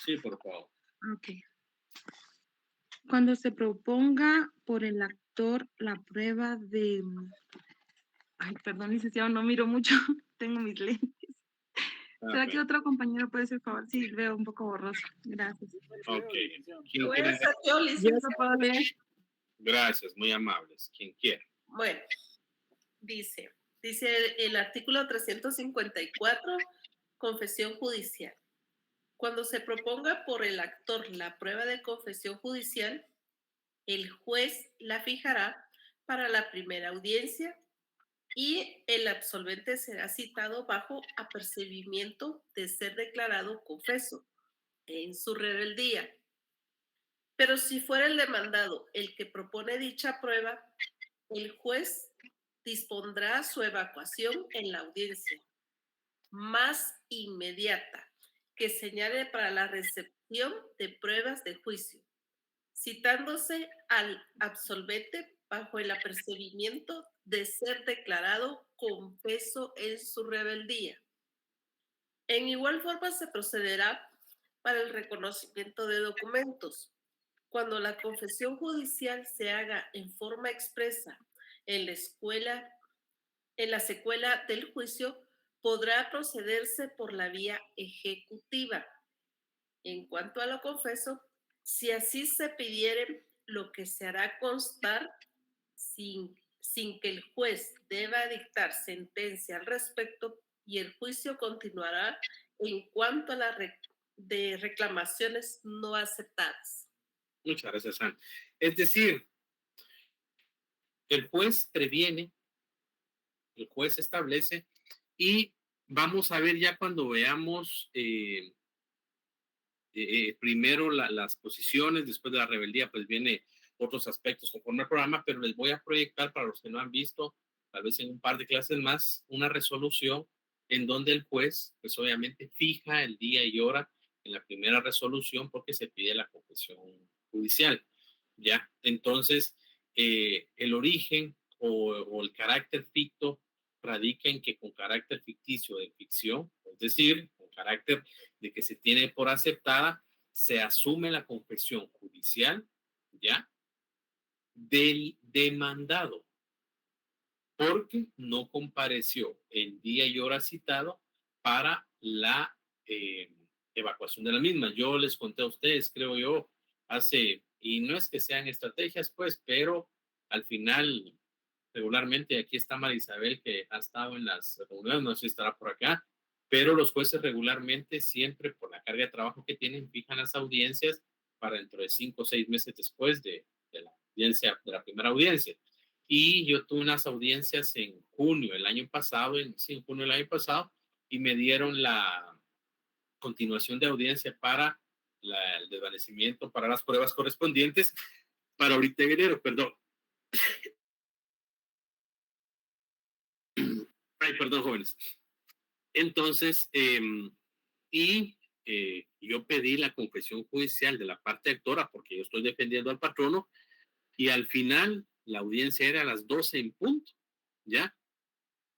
Sí, por favor. Ok. Cuando se proponga por el actor la prueba de... Ay, perdón, licenciado, no miro mucho. Tengo mis lentes. ¿Será que otro compañero puede hacer favor? Sí, veo un poco borroso. Gracias. Ok. Yo lo puedo leer. Gracias, muy amables. Quien quiera. Bueno, dice el artículo 354, confesión judicial. Cuando se proponga por el actor la prueba de confesión judicial, el juez la fijará para la primera audiencia y el absolvente será citado bajo apercibimiento de ser declarado confeso en su rebeldía. Pero si fuera el demandado el que propone dicha prueba, el juez dispondrá su evacuación en la audiencia más inmediata que señale para la recepción de pruebas de juicio, citándose al absolvente bajo el apercibimiento de ser declarado confeso en su rebeldía. En igual forma se procederá para el reconocimiento de documentos. Cuando la confesión judicial se haga en forma expresa en la secuela del juicio, podrá procederse por la vía ejecutiva. En cuanto a lo confeso, si así se pidiere, lo que se hará constar sin que el juez deba dictar sentencia al respecto y el juicio continuará en cuanto a las de reclamaciones no aceptadas. Muchas gracias, Ana. Es decir, el juez previene, el juez establece y vamos a ver ya cuando veamos primero las posiciones, después de la rebeldía, pues viene otros aspectos conforme al programa, pero les voy a proyectar para los que no han visto, tal vez en un par de clases más, una resolución en donde el juez, pues obviamente fija el día y hora en la primera resolución porque se pide la confesión judicial, ¿ya? Entonces, el origen o el carácter ficto radica en que con carácter ficticio de ficción, es decir, con carácter de que se tiene por aceptada, se asume la confesión judicial, ¿ya? Del demandado, porque no compareció el día y hora citado para la evacuación de la misma. Yo les conté a ustedes, creo yo, y no es que sean estrategias, pues, pero al final regularmente, aquí está María Isabel, que ha estado en las reuniones, no sé si estará por acá, pero los jueces regularmente, siempre por la carga de trabajo que tienen, fijan las audiencias para dentro de 5 o 6 meses después de la audiencia, de la primera audiencia. Y yo tuve unas audiencias en junio del año pasado, en junio del año pasado, y me dieron la continuación de audiencia para el desvanecimiento, para las pruebas correspondientes, para ahorita en enero, perdón. Ay, perdón, jóvenes. Entonces, yo pedí la confesión judicial de la parte actora porque yo estoy defendiendo al patrono, y al final la audiencia era a las 12 en punto, ¿ya?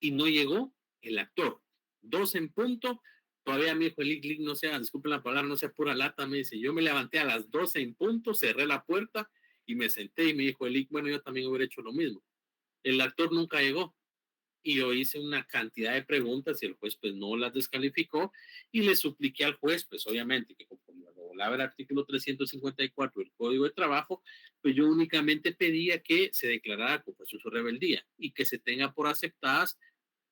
Y no llegó el actor. 12 en punto, todavía me dijo el ICLIC, no sea, disculpen la palabra, no sea pura lata, me dice, yo me levanté a las 12 en punto, cerré la puerta y me senté, y me dijo el ICLIC, bueno, yo también hubiera hecho lo mismo. El actor nunca llegó. Y yo hice una cantidad de preguntas y el juez pues no las descalificó, y le supliqué al juez, pues obviamente que conforme regulaba el artículo 354 del Código de Trabajo, pues yo únicamente pedía que se declarara confesión o rebeldía y que se tenga por aceptadas,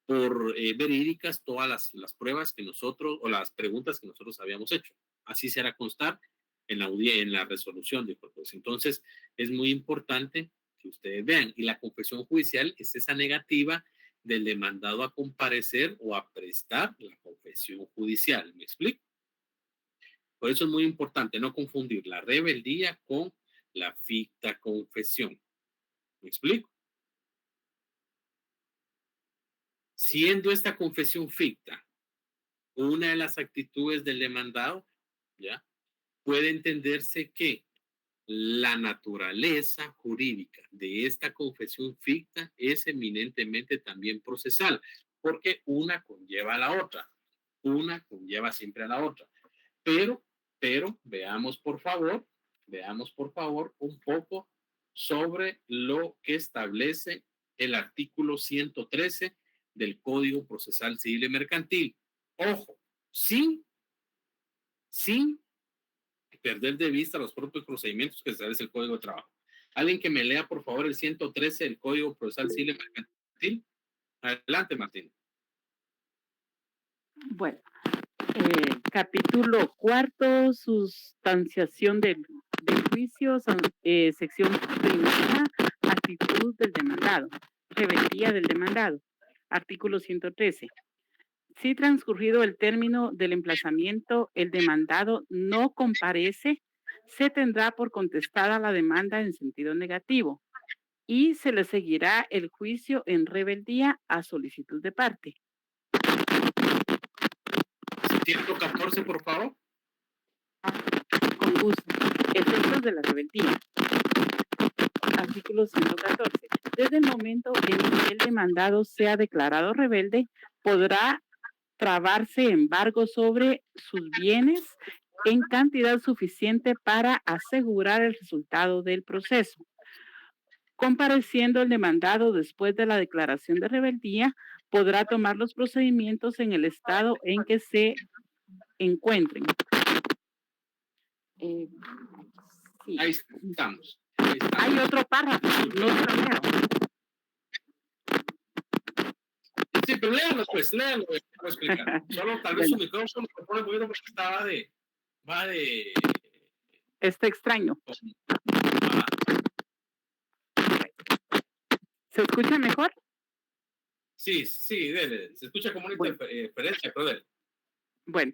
por verídicas, todas las pruebas que nosotros, o las preguntas que nosotros habíamos hecho. Así se hará constar en la resolución de juez. Entonces es muy importante que ustedes vean, y la confesión judicial es esa negativa del demandado a comparecer o a prestar la confesión judicial. ¿Me explico? Por eso es muy importante no confundir la rebeldía con la ficta confesión. ¿Me explico? Siendo esta confesión ficta una de las actitudes del demandado, ¿ya? Puede entenderse que la naturaleza jurídica de esta confesión ficta es eminentemente también procesal, porque una conlleva a la otra. Una conlleva siempre a la otra. Pero veamos por favor un poco sobre lo que establece el artículo 113 del Código Procesal Civil y Mercantil. Ojo, sin perder de vista los propios procedimientos que establece el Código de Trabajo. Alguien que me lea, por favor, el 113 del Código Procesal Civil y Mercantil. Adelante, Martín. Bueno, capítulo 4, sustanciación del juicio, sección primera, actitud del demandado, rebeldía del demandado. Artículo 113. Si transcurrido el término del emplazamiento, el demandado no comparece, se tendrá por contestada la demanda en sentido negativo y se le seguirá el juicio en rebeldía a solicitud de parte. 114, por favor. Con gusto. Efectos de la rebeldía. Artículo 114. Desde el momento en que el demandado sea declarado rebelde, podrá trabarse embargo sobre sus bienes en cantidad suficiente para asegurar el resultado del proceso. Compareciendo el demandado después de la declaración de rebeldía, podrá tomar los procedimientos en el estado en que se encuentren. Sí. Ahí estamos. Hay otro párrafo, no se lo leo. Sí, pero léalo, pues, léalo, voy a explicar. Solo tal vez su micrófono se pone movido porque va de... Está extraño. ¿Se escucha mejor? Sí, dele. Se escucha como una interferencia, pero dele. Bueno,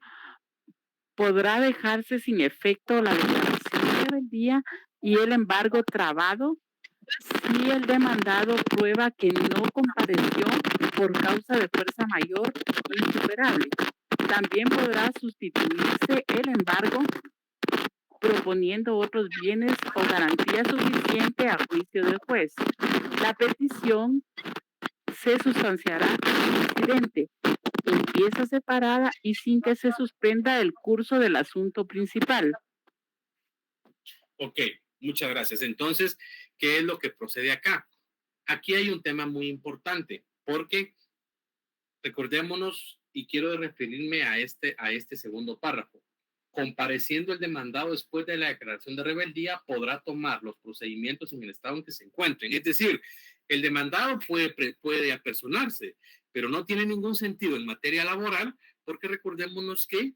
podrá dejarse sin efecto la declaración de rebeldía y el embargo trabado si el demandado prueba que no compareció por causa de fuerza mayor insuperable. También podrá sustituirse el embargo proponiendo otros bienes o garantía suficiente a juicio del juez. La petición se sustanciará en incidente, en pieza separada y sin que se suspenda el curso del asunto principal. Ok, muchas gracias. Entonces, ¿qué es lo que procede acá? Aquí hay un tema muy importante, porque recordémonos, y quiero referirme a este segundo párrafo. Compareciendo el demandado después de la declaración de rebeldía, podrá tomar los procedimientos en el estado en que se encuentren. Es decir, El demandado puede apersonarse, pero no tiene ningún sentido en materia laboral, porque recordémonos que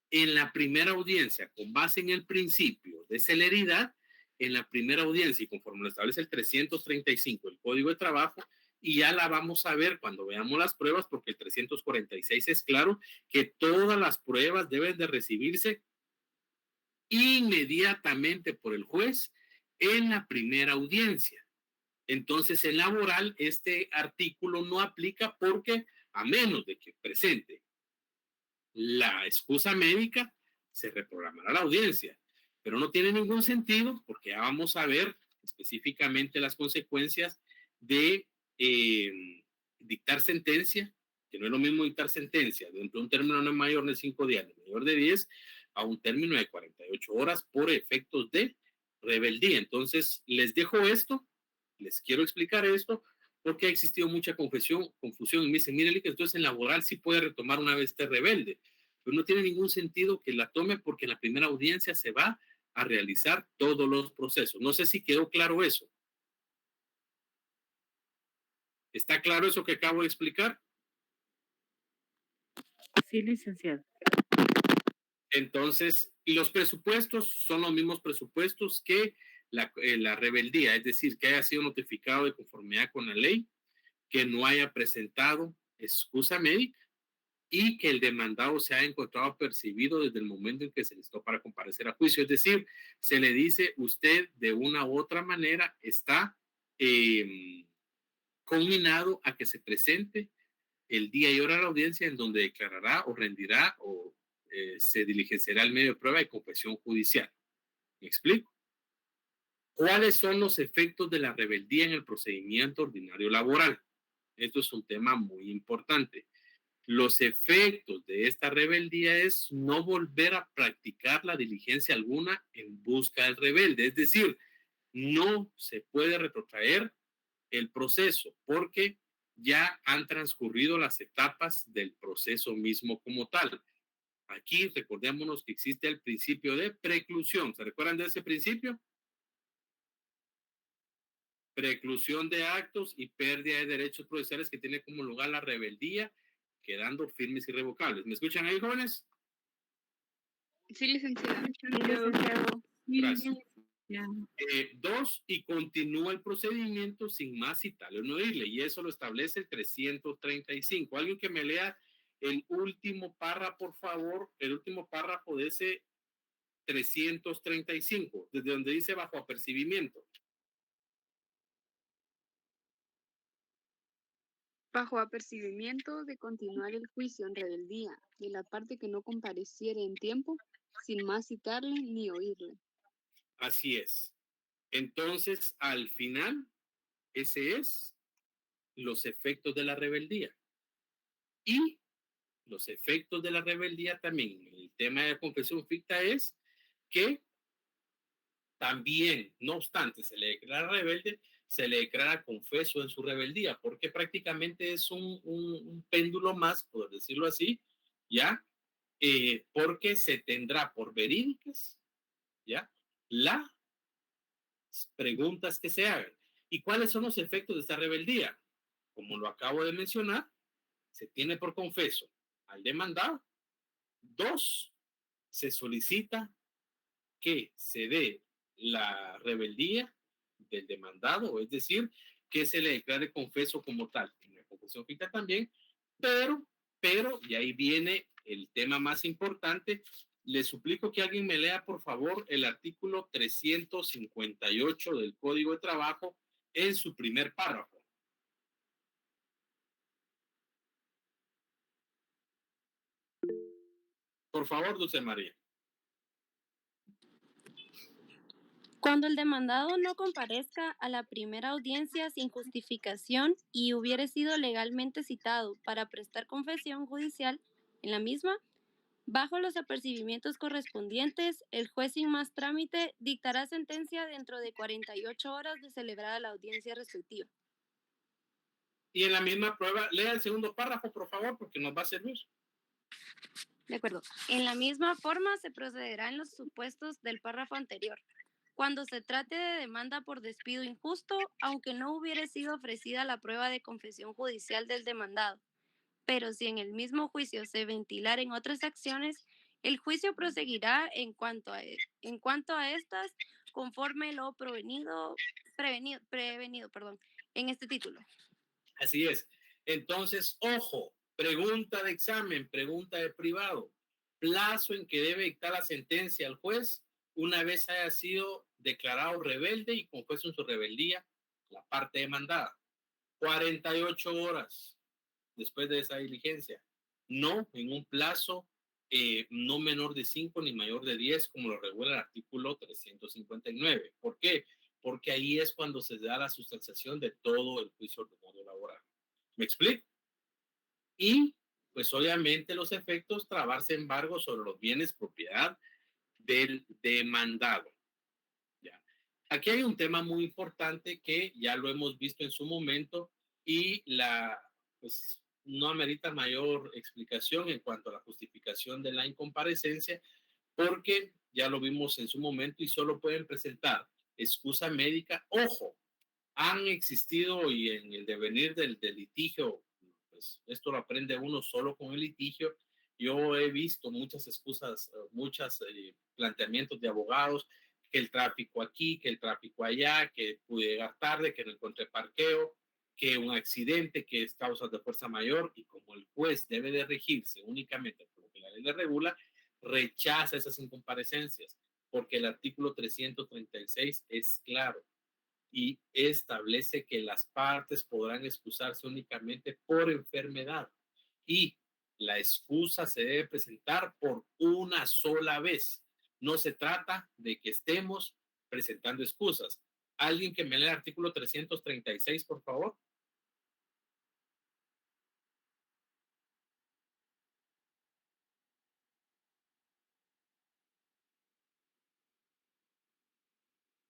en la primera audiencia, con base en el principio de celeridad, en la primera audiencia y conforme lo establece el 335 del Código de Trabajo, y ya la vamos a ver cuando veamos las pruebas, porque el 346 es claro que todas las pruebas deben de recibirse inmediatamente por el juez en la primera audiencia. Entonces, en laboral, este artículo no aplica porque, a menos de que presente la excusa médica, se reprogramará la audiencia. Pero no tiene ningún sentido porque ya vamos a ver específicamente las consecuencias de dictar sentencia, que no es lo mismo dictar sentencia dentro de un término no mayor de 5 días, no mayor de 10, a un término de 48 horas por efectos de rebeldía. Entonces, les dejo esto, les quiero explicar esto, porque ha existido mucha confusión y me dicen, mire, entonces en laboral sí puede retomar una vez esté rebelde, pero no tiene ningún sentido que la tome porque en la primera audiencia se va a realizar todos los procesos. No sé si quedó claro eso. ¿Está claro eso que acabo de explicar? Sí, licenciado. Entonces, los presupuestos son los mismos presupuestos que la rebeldía, es decir, que haya sido notificado de conformidad con la ley, que no haya presentado excusa médica y que el demandado se haya encontrado percibido desde el momento en que se listó para comparecer a juicio. Es decir, se le dice, usted de una u otra manera está conminado a que se presente el día y hora de la audiencia en donde declarará o rendirá o se diligenciará el medio de prueba de confesión judicial. ¿Me explico? ¿Cuáles son los efectos de la rebeldía en el procedimiento ordinario laboral? Esto es un tema muy importante. Los efectos de esta rebeldía es no volver a practicar la diligencia alguna en busca del rebelde. Es decir, no se puede retrotraer el proceso porque ya han transcurrido las etapas del proceso mismo como tal. Aquí recordémonos que existe el principio de preclusión. ¿Se recuerdan de ese principio? Preclusión de actos y pérdida de derechos procesales que tiene como lugar la rebeldía, quedando firmes y irrevocables. ¿Me escuchan ahí, jóvenes? Sí, licenciado. Gracias. 2, y continúa el procedimiento sin más citarle o no oírle, y eso lo establece el 335. Alguien que me lea el último párrafo, por favor, el último párrafo de ese 335, desde donde dice bajo apercibimiento. Bajo apercibimiento de continuar el juicio en rebeldía de la parte que no compareciere en tiempo, sin más citarle ni oírle. Así es. Entonces, al final, ese es los efectos de la rebeldía. Y los efectos de la rebeldía también, el tema de la confesión ficta es que también, no obstante, se le declara rebelde, se le declara confeso en su rebeldía, porque prácticamente es un péndulo más, por decirlo así, ¿ya? Porque se tendrá por verídicas, ¿ya? Las preguntas que se hagan. ¿Y cuáles son los efectos de esta rebeldía? Como lo acabo de mencionar, se tiene por confeso al demandado. 2, se solicita que se dé la rebeldía del demandado, es decir, que se le declare confeso como tal. En la confesión ficta también, pero, y ahí viene el tema más importante. Les suplico que alguien me lea, por favor, el artículo 358 del Código de Trabajo en su primer párrafo. Por favor, Dulce María. Cuando el demandado no comparezca a la primera audiencia sin justificación y hubiere sido legalmente citado para prestar confesión judicial en la misma, bajo los apercibimientos correspondientes, el juez sin más trámite dictará sentencia dentro de 48 horas de celebrada la audiencia respectiva. Y en la misma prueba, lea el segundo párrafo, por favor, porque nos va a servir. De acuerdo. En la misma forma se procederá en los supuestos del párrafo anterior. cuando se trate de demanda por despido injusto, aunque no hubiera sido ofrecida la prueba de confesión judicial del demandado. Pero si en el mismo juicio se ventilaren otras acciones, el juicio proseguirá en cuanto a estas, conforme lo prevenido, en este título. Así es. Entonces, ojo, pregunta de examen, pregunta de privado. Plazo en que debe dictar la sentencia al juez una vez haya sido declarado rebelde y confieso en su rebeldía la parte demandada. 48 horas después de esa diligencia. No en un plazo no menor de 5 ni mayor de 10, como lo regula el artículo 359. ¿Por qué? Porque ahí es cuando se da la sustanciación de todo el juicio ordinario laboral. ¿Me explico? Y, pues obviamente los efectos, trabarse embargo sobre los bienes propiedad del demandado. ¿Ya? Aquí hay un tema muy importante que ya lo hemos visto en su momento y pues no amerita mayor explicación en cuanto a la justificación de la incomparecencia, porque ya lo vimos en su momento y solo pueden presentar excusa médica. Ojo, han existido y en el devenir del litigio, pues esto lo aprende uno solo con el litigio. Yo he visto muchas excusas, muchos planteamientos de abogados, que el tráfico aquí, que el tráfico allá, que pude llegar tarde, que no encontré parqueo, que un accidente, que es causa de fuerza mayor, y como el juez debe de regirse únicamente por lo que la ley le regula, rechaza esas incomparecencias, porque el artículo 336 es claro y establece que las partes podrán excusarse únicamente por enfermedad y la excusa se debe presentar por una sola vez. No se trata de que estemos presentando excusas. ¿Alguien que me lea el artículo 336, por favor?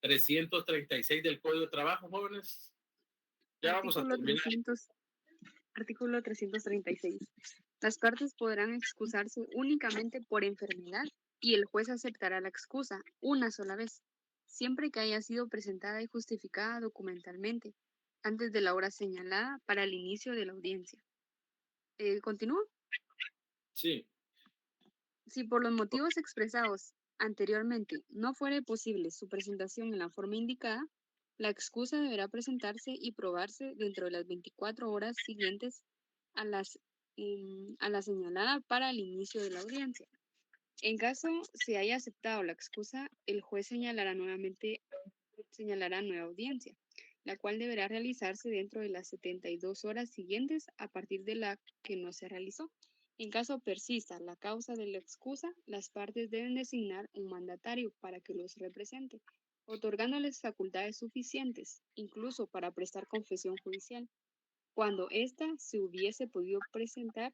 ¿336 del Código de Trabajo, jóvenes? Ya vamos a terminar. Artículo 336. Las partes podrán excusarse únicamente por enfermedad y el juez aceptará la excusa una sola vez, siempre que haya sido presentada y justificada documentalmente antes de la hora señalada para el inicio de la audiencia. ¿Continúo? Sí. Si por los motivos expresados anteriormente no fuere posible su presentación en la forma indicada, la excusa deberá presentarse y probarse dentro de las 24 horas siguientes a la señalada para el inicio de la audiencia. En caso se haya aceptado la excusa, el juez señalará nueva audiencia, la cual deberá realizarse dentro de las 72 horas siguientes a partir de la que no se realizó. En caso persista la causa de la excusa, las partes deben designar un mandatario para que los represente, otorgándoles facultades suficientes, incluso para prestar confesión judicial, cuando ésta se hubiese podido prestar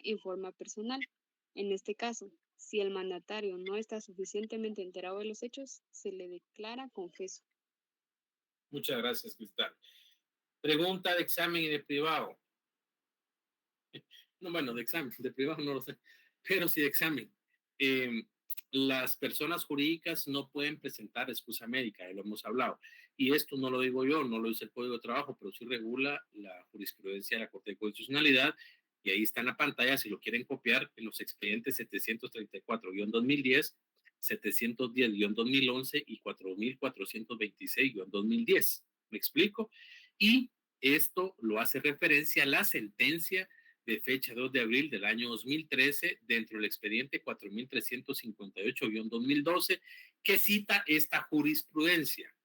en forma personal. En este caso, si el mandatario no está suficientemente enterado de los hechos, se le declara confeso. Muchas gracias, Cristal. Pregunta de examen y de privado. No, bueno, de examen, de privado no lo sé, pero sí de examen. Las personas jurídicas no pueden presentar excusa médica, ya lo hemos hablado. Y esto no lo digo yo, no lo dice el Código de Trabajo, pero sí regula la jurisprudencia de la Corte de Constitucionalidad. Y ahí está en la pantalla, si lo quieren copiar, en los expedientes 734-2010, 710-2011 y 4426-2010. ¿Me explico? Y esto lo hace referencia a la sentencia de fecha 2 de abril del año 2013 dentro del expediente 4358-2012 que cita esta jurisprudencia.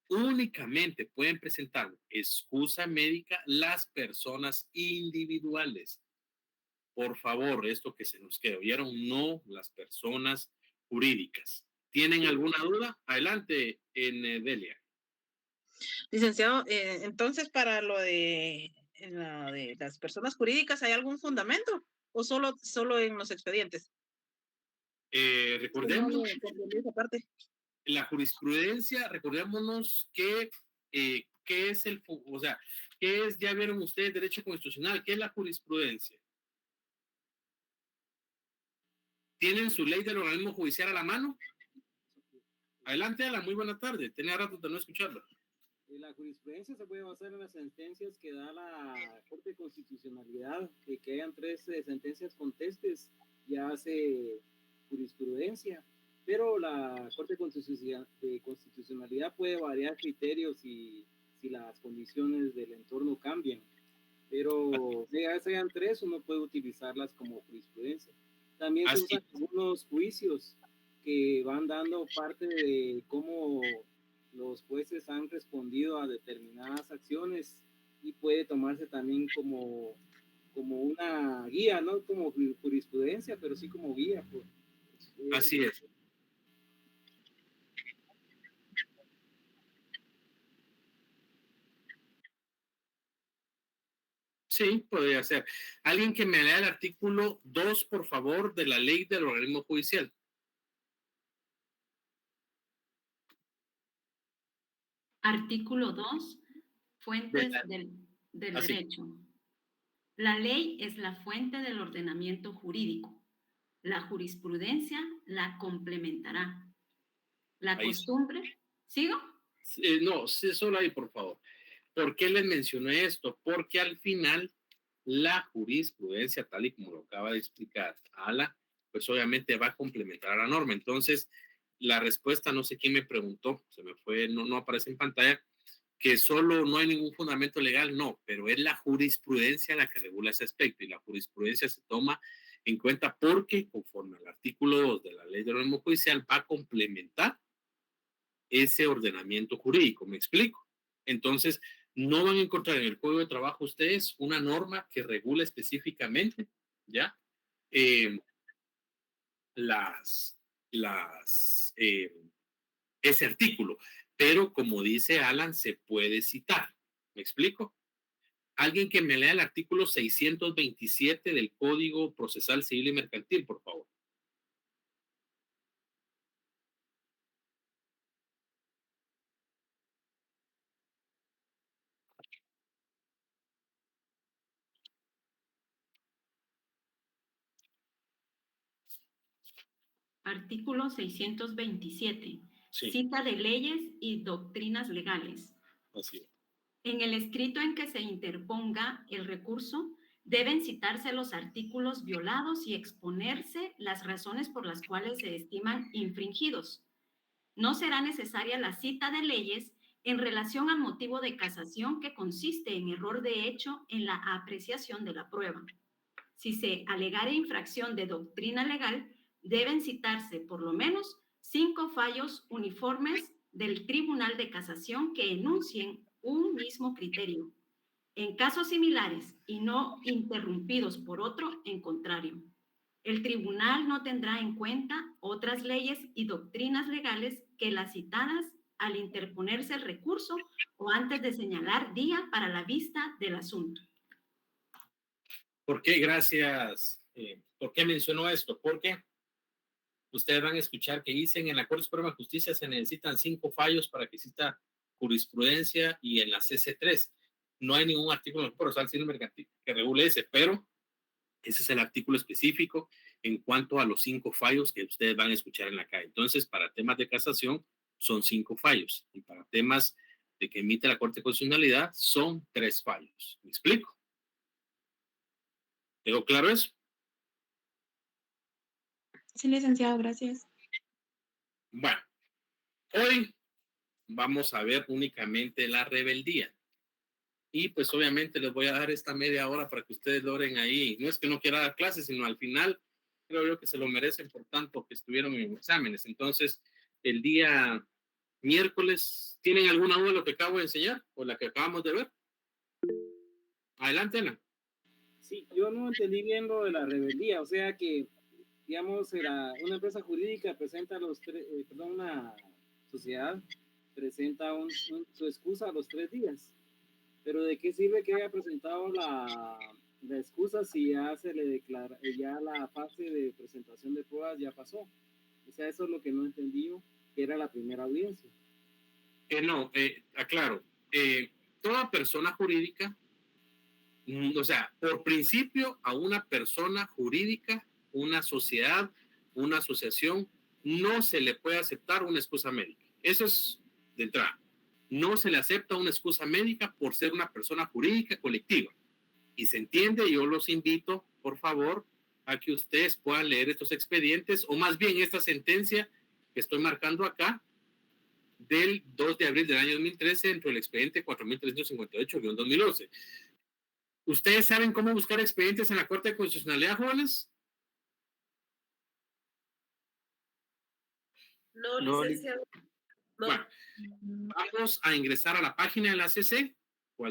Únicamente pueden presentar excusa médica las personas individuales. Por favor, esto que se nos quedó, ¿oyeron? No las personas jurídicas. ¿Tienen alguna duda? Adelante, Delia. Licenciado, entonces para lo de las personas jurídicas, ¿hay algún fundamento o solo en los expedientes? Recordemos la jurisprudencia, recordémonos que ¿qué es qué es, ya vieron ustedes, derecho constitucional? ¿Qué es la jurisprudencia? ¿Tienen su ley del organismo judicial a la mano? Adelante, Alan, muy buena tarde. Tenía rato de no escucharlo. La jurisprudencia se puede basar en las sentencias que da la Corte de Constitucionalidad, que hayan 3 sentencias contestes, ya hace jurisprudencia, pero la Corte de Constitucionalidad puede variar criterios si las condiciones del entorno cambian, pero ya sean 3, uno puede utilizarlas como jurisprudencia. También se usan algunos juicios que van dando parte de cómo los jueces han respondido a determinadas acciones y puede tomarse también como una guía, no como jurisprudencia, pero sí como guía. Pues. Así es. Sí, podría ser. Alguien que me lea el artículo 2, por favor, de la ley del organismo judicial. Artículo 2, fuentes del derecho. La ley es la fuente del ordenamiento jurídico. La jurisprudencia la complementará. La costumbre. ¿Sigo? No, solo ahí, por favor. ¿Por qué les mencioné esto? Porque al final la jurisprudencia, tal y como lo acaba de explicar Ala, pues obviamente va a complementar a la norma. Entonces, la respuesta, no sé quién me preguntó, se me fue, no aparece en pantalla, que solo no hay ningún fundamento legal, no, pero es la jurisprudencia la que regula ese aspecto y la jurisprudencia se toma en cuenta porque conforme al artículo 2 de la ley del organismo judicial va a complementar ese ordenamiento jurídico, ¿me explico? Entonces, no van a encontrar en el Código de Trabajo ustedes una norma que regule específicamente, ¿ya? Ese artículo, pero como dice Alan, se puede citar, ¿me explico? Alguien que me lea el artículo 627 del Código Procesal Civil y Mercantil, por favor. Artículo 627. Sí. Cita de leyes y doctrinas legales. Así es. En el escrito en que se interponga el recurso, deben citarse los artículos violados y exponerse las razones por las cuales se estiman infringidos. No será necesaria la cita de leyes en relación al motivo de casación que consiste en error de hecho en la apreciación de la prueba. Si se alegare infracción de doctrina legal, deben citarse por lo menos 5 fallos uniformes del Tribunal de Casación que enuncien un mismo criterio. En casos similares y no interrumpidos por otro, en contrario. El tribunal no tendrá en cuenta otras leyes y doctrinas legales que las citadas al interponerse el recurso o antes de señalar día para la vista del asunto. ¿Por qué? Gracias. ¿Por qué mencionó esto? Porque ustedes van a escuchar que dicen en la Corte Suprema de Justicia se necesitan 5 fallos para que exista jurisprudencia y en la CC3 no hay ningún artículo del Procesal Civil Mercantil que regule ese, pero ese es el artículo específico en cuanto a los 5 fallos que ustedes van a escuchar en la calle. Entonces, para temas de casación son 5 fallos y para temas de que emite la Corte de Constitucionalidad son 3 fallos. ¿Me explico? ¿Tengo claro eso? Sí, licenciado, gracias. Bueno, hoy vamos a ver únicamente la rebeldía. Y pues obviamente les voy a dar esta media hora para que ustedes logren ahí. No es que no quiera dar clases, sino al final creo yo que se lo merecen por tanto que estuvieron en exámenes. Entonces, el día miércoles, ¿tienen alguna duda de lo que acabo de enseñar o la que acabamos de ver? Adelante, Ana. Sí, yo no entendí bien lo de la rebeldía, o sea que, digamos, una empresa jurídica presenta una sociedad presenta su excusa a los 3 días. Pero ¿de qué sirve que haya presentado la excusa si ya se le declara, ya la fase de presentación de pruebas ya pasó? O sea, eso es lo que no entendí, que era la primera audiencia. Aclaro, toda persona jurídica, o sea, por principio a una persona jurídica, una sociedad, una asociación, no se le puede aceptar una excusa médica. Eso es de entrada. No se le acepta una excusa médica por ser una persona jurídica colectiva. Y se entiende, yo los invito, por favor, a que ustedes puedan leer estos expedientes, o más bien esta sentencia que estoy marcando acá, del 2 de abril del año 2013, dentro del expediente 4358-2011. ¿Ustedes saben cómo buscar expedientes en la Corte de Constitucionalidad, jóvenes? No, licenciado. No. Bueno, vamos a ingresar a la página de la CC.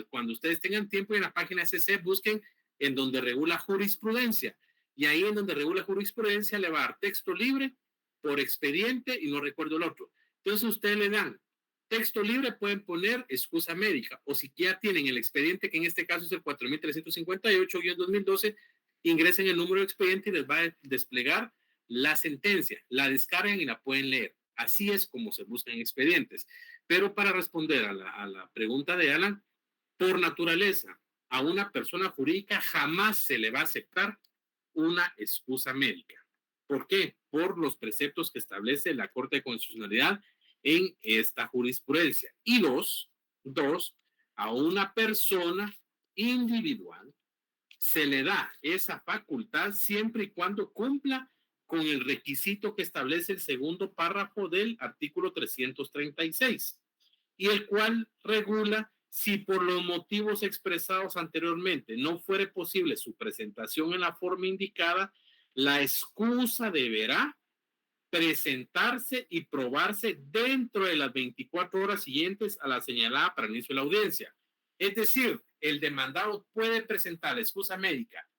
Cuando ustedes tengan tiempo en la página de CC, busquen en donde regula jurisprudencia. Y ahí en donde regula jurisprudencia le va a dar texto libre por expediente y no recuerdo el otro. Entonces ustedes le dan texto libre, pueden poner excusa médica, o si ya tienen el expediente, que en este caso es el 4358-2012, ingresen el número de expediente y les va a desplegar la sentencia, la descargan y la pueden leer. Así es como se buscan expedientes. Pero para responder a la pregunta de Alan, por naturaleza, a una persona jurídica jamás se le va a aceptar una excusa médica. ¿Por qué? Por los preceptos que establece la Corte de Constitucionalidad en esta jurisprudencia. Y dos, a una persona individual se le da esa facultad siempre y cuando cumpla con el requisito que establece el segundo párrafo del artículo 336, y el cual regula si por los motivos expresados anteriormente no fuere posible su presentación en la forma indicada, la excusa deberá presentarse y probarse dentro de las 24 horas siguientes a la señalada para el inicio de la audiencia. Es decir, el demandado puede presentar la excusa médica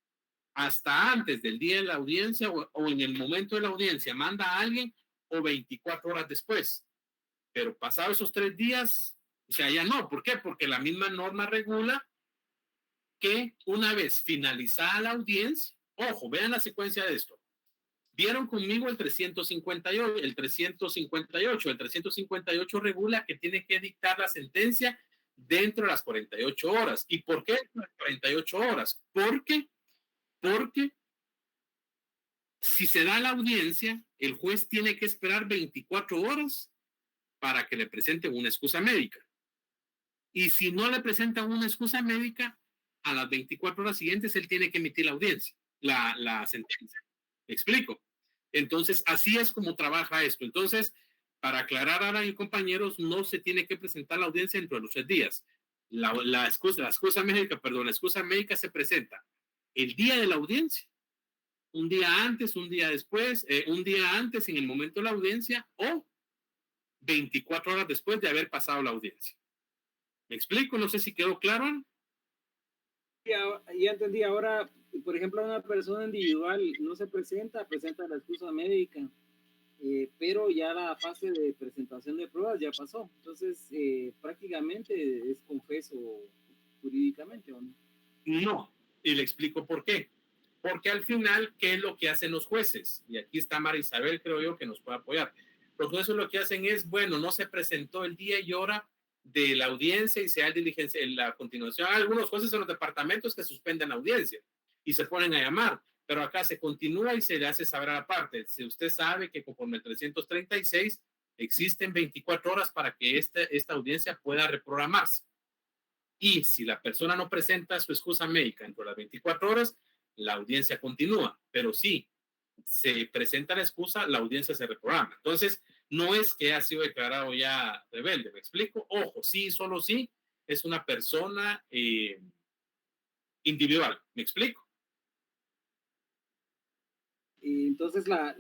hasta antes del día de la audiencia o en el momento de la audiencia, manda a alguien, o 24 horas después. Pero pasados esos 3 días, o sea, ya no. ¿Por qué? Porque la misma norma regula que una vez finalizada la audiencia, ojo, vean la secuencia de esto. Vieron conmigo el 358, el 358 regula que tiene que dictar la sentencia dentro de las 48 horas. ¿Y por qué 48 horas? Porque si se da la audiencia, el juez tiene que esperar 24 horas para que le presenten una excusa médica. Y si no le presentan una excusa médica, a las 24 horas siguientes él tiene que emitir la audiencia, la sentencia. ¿Me explico? Entonces, así es como trabaja esto. Entonces, para aclarar ahora, compañeros, no se tiene que presentar la audiencia dentro de los 3 días. La excusa médica se presenta el día de la audiencia, un día antes, un día después, un día antes en el momento de la audiencia, o 24 horas después de haber pasado la audiencia. ¿Me explico? No sé si quedó claro. Ya entendí. Ahora, por ejemplo, una persona individual no se presenta la excusa médica, pero ya la fase de presentación de pruebas ya pasó. Entonces, prácticamente es confeso jurídicamente, ¿o no? No, y le explico por qué. Porque al final, ¿qué es lo que hacen los jueces? Y aquí está María Isabel, creo yo, que nos puede apoyar. Los jueces lo que hacen es, bueno, no se presentó el día y hora de la audiencia y se da diligencia en la continuación. Algunos jueces en los departamentos que suspenden la audiencia y se ponen a llamar, pero acá se continúa y se le hace saber a la parte. Si usted sabe que conforme el 336 existen 24 horas para que esta audiencia pueda reprogramarse. Y si la persona no presenta su excusa médica dentro de las 24 horas, la audiencia continúa, pero si se presenta la excusa, la audiencia se reprograma. Entonces, no es que ha sido declarado ya rebelde, ¿me explico? Ojo, sí, solo sí, es una persona individual, ¿me explico? Entonces, la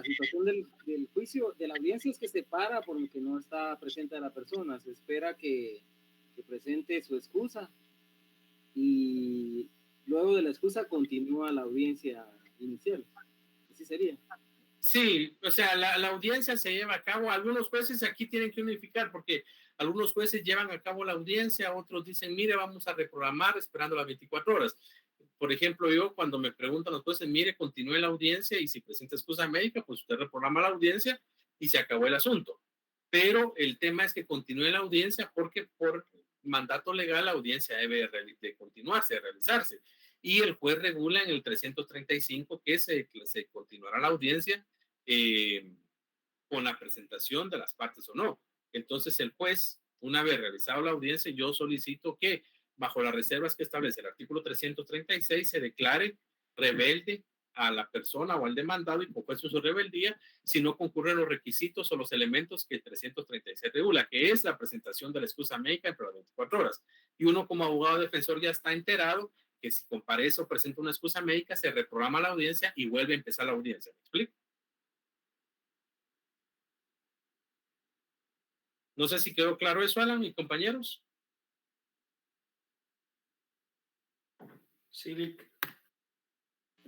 situación del juicio, de la audiencia, es que se para por lo que no está presente la persona. Se espera que presente su excusa y luego de la excusa continúa la audiencia inicial. Así sería. Sí, o sea, la audiencia se lleva a cabo. Algunos jueces aquí tienen que unificar porque algunos jueces llevan a cabo la audiencia, otros dicen, mire, vamos a reprogramar esperando las 24 horas. Por ejemplo, yo cuando me preguntan los jueces, mire, continúe la audiencia y si presenta excusa médica, pues usted reprograma la audiencia y se acabó el asunto. Pero el tema es que continúe la audiencia porque por mandato legal la audiencia debe de continuarse, de realizarse. Y el juez regula en el 335 que se continuará la audiencia con la presentación de las partes o no. Entonces el juez, una vez realizado la audiencia, yo solicito que bajo las reservas que establece el artículo 336 se declare rebelde a la persona o al demandado y confieso su rebeldía si no concurren los requisitos o los elementos que el 336 regula, que es la presentación de la excusa médica entre las 24 horas. Y uno como abogado defensor ya está enterado que si comparece o presenta una excusa médica se reprograma la audiencia y vuelve a empezar la audiencia. ¿Me explico? No sé si quedó claro eso, Alan y compañeros. Sí,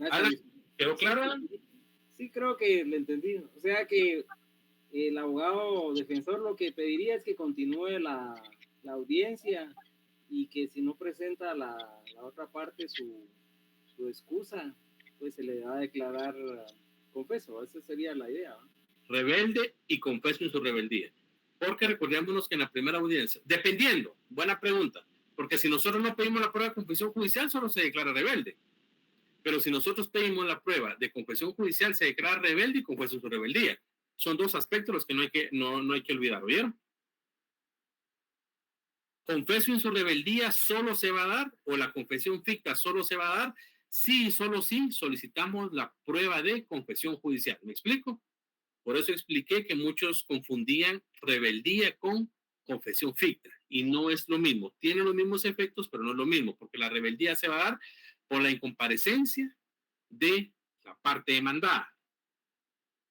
Alan, ¿quedó claro, Alan? Sí, creo que lo entendí. O sea que el abogado defensor lo que pediría es que continúe la audiencia y que si no presenta la otra parte su excusa, pues se le va a declarar confeso. Esa sería la idea, ¿no? Rebelde y confeso en su rebeldía. Porque recordémonos que en la primera audiencia, dependiendo, buena pregunta, porque si nosotros no pedimos la prueba de confesión judicial, solo se declara rebelde. Pero si nosotros pedimos la prueba de confesión judicial, se declara rebelde y confeso su rebeldía. Son dos aspectos los que no hay que olvidar, ¿oyeron? Confeso en su rebeldía solo se va a dar, o la confesión ficta solo se va a dar, sí y solo si solicitamos la prueba de confesión judicial. ¿Me explico? Por eso expliqué que muchos confundían rebeldía con confesión ficta y no es lo mismo. Tiene los mismos efectos, pero no es lo mismo, porque la rebeldía se va a dar por la incomparecencia de la parte demandada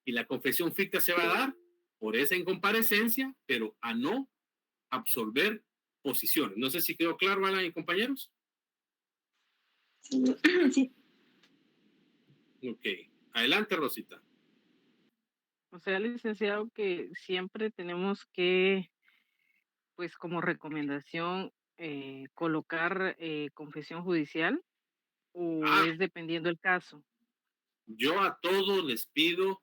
y la confesión ficta se va a dar por esa incomparecencia, pero a no absolver posiciones. No sé si quedó claro, Alan y compañeros. Sí. Ok. Adelante, Rosita. O sea, licenciado, que siempre tenemos que, pues como recomendación, colocar confesión judicial o es dependiendo del caso. Yo a todos les pido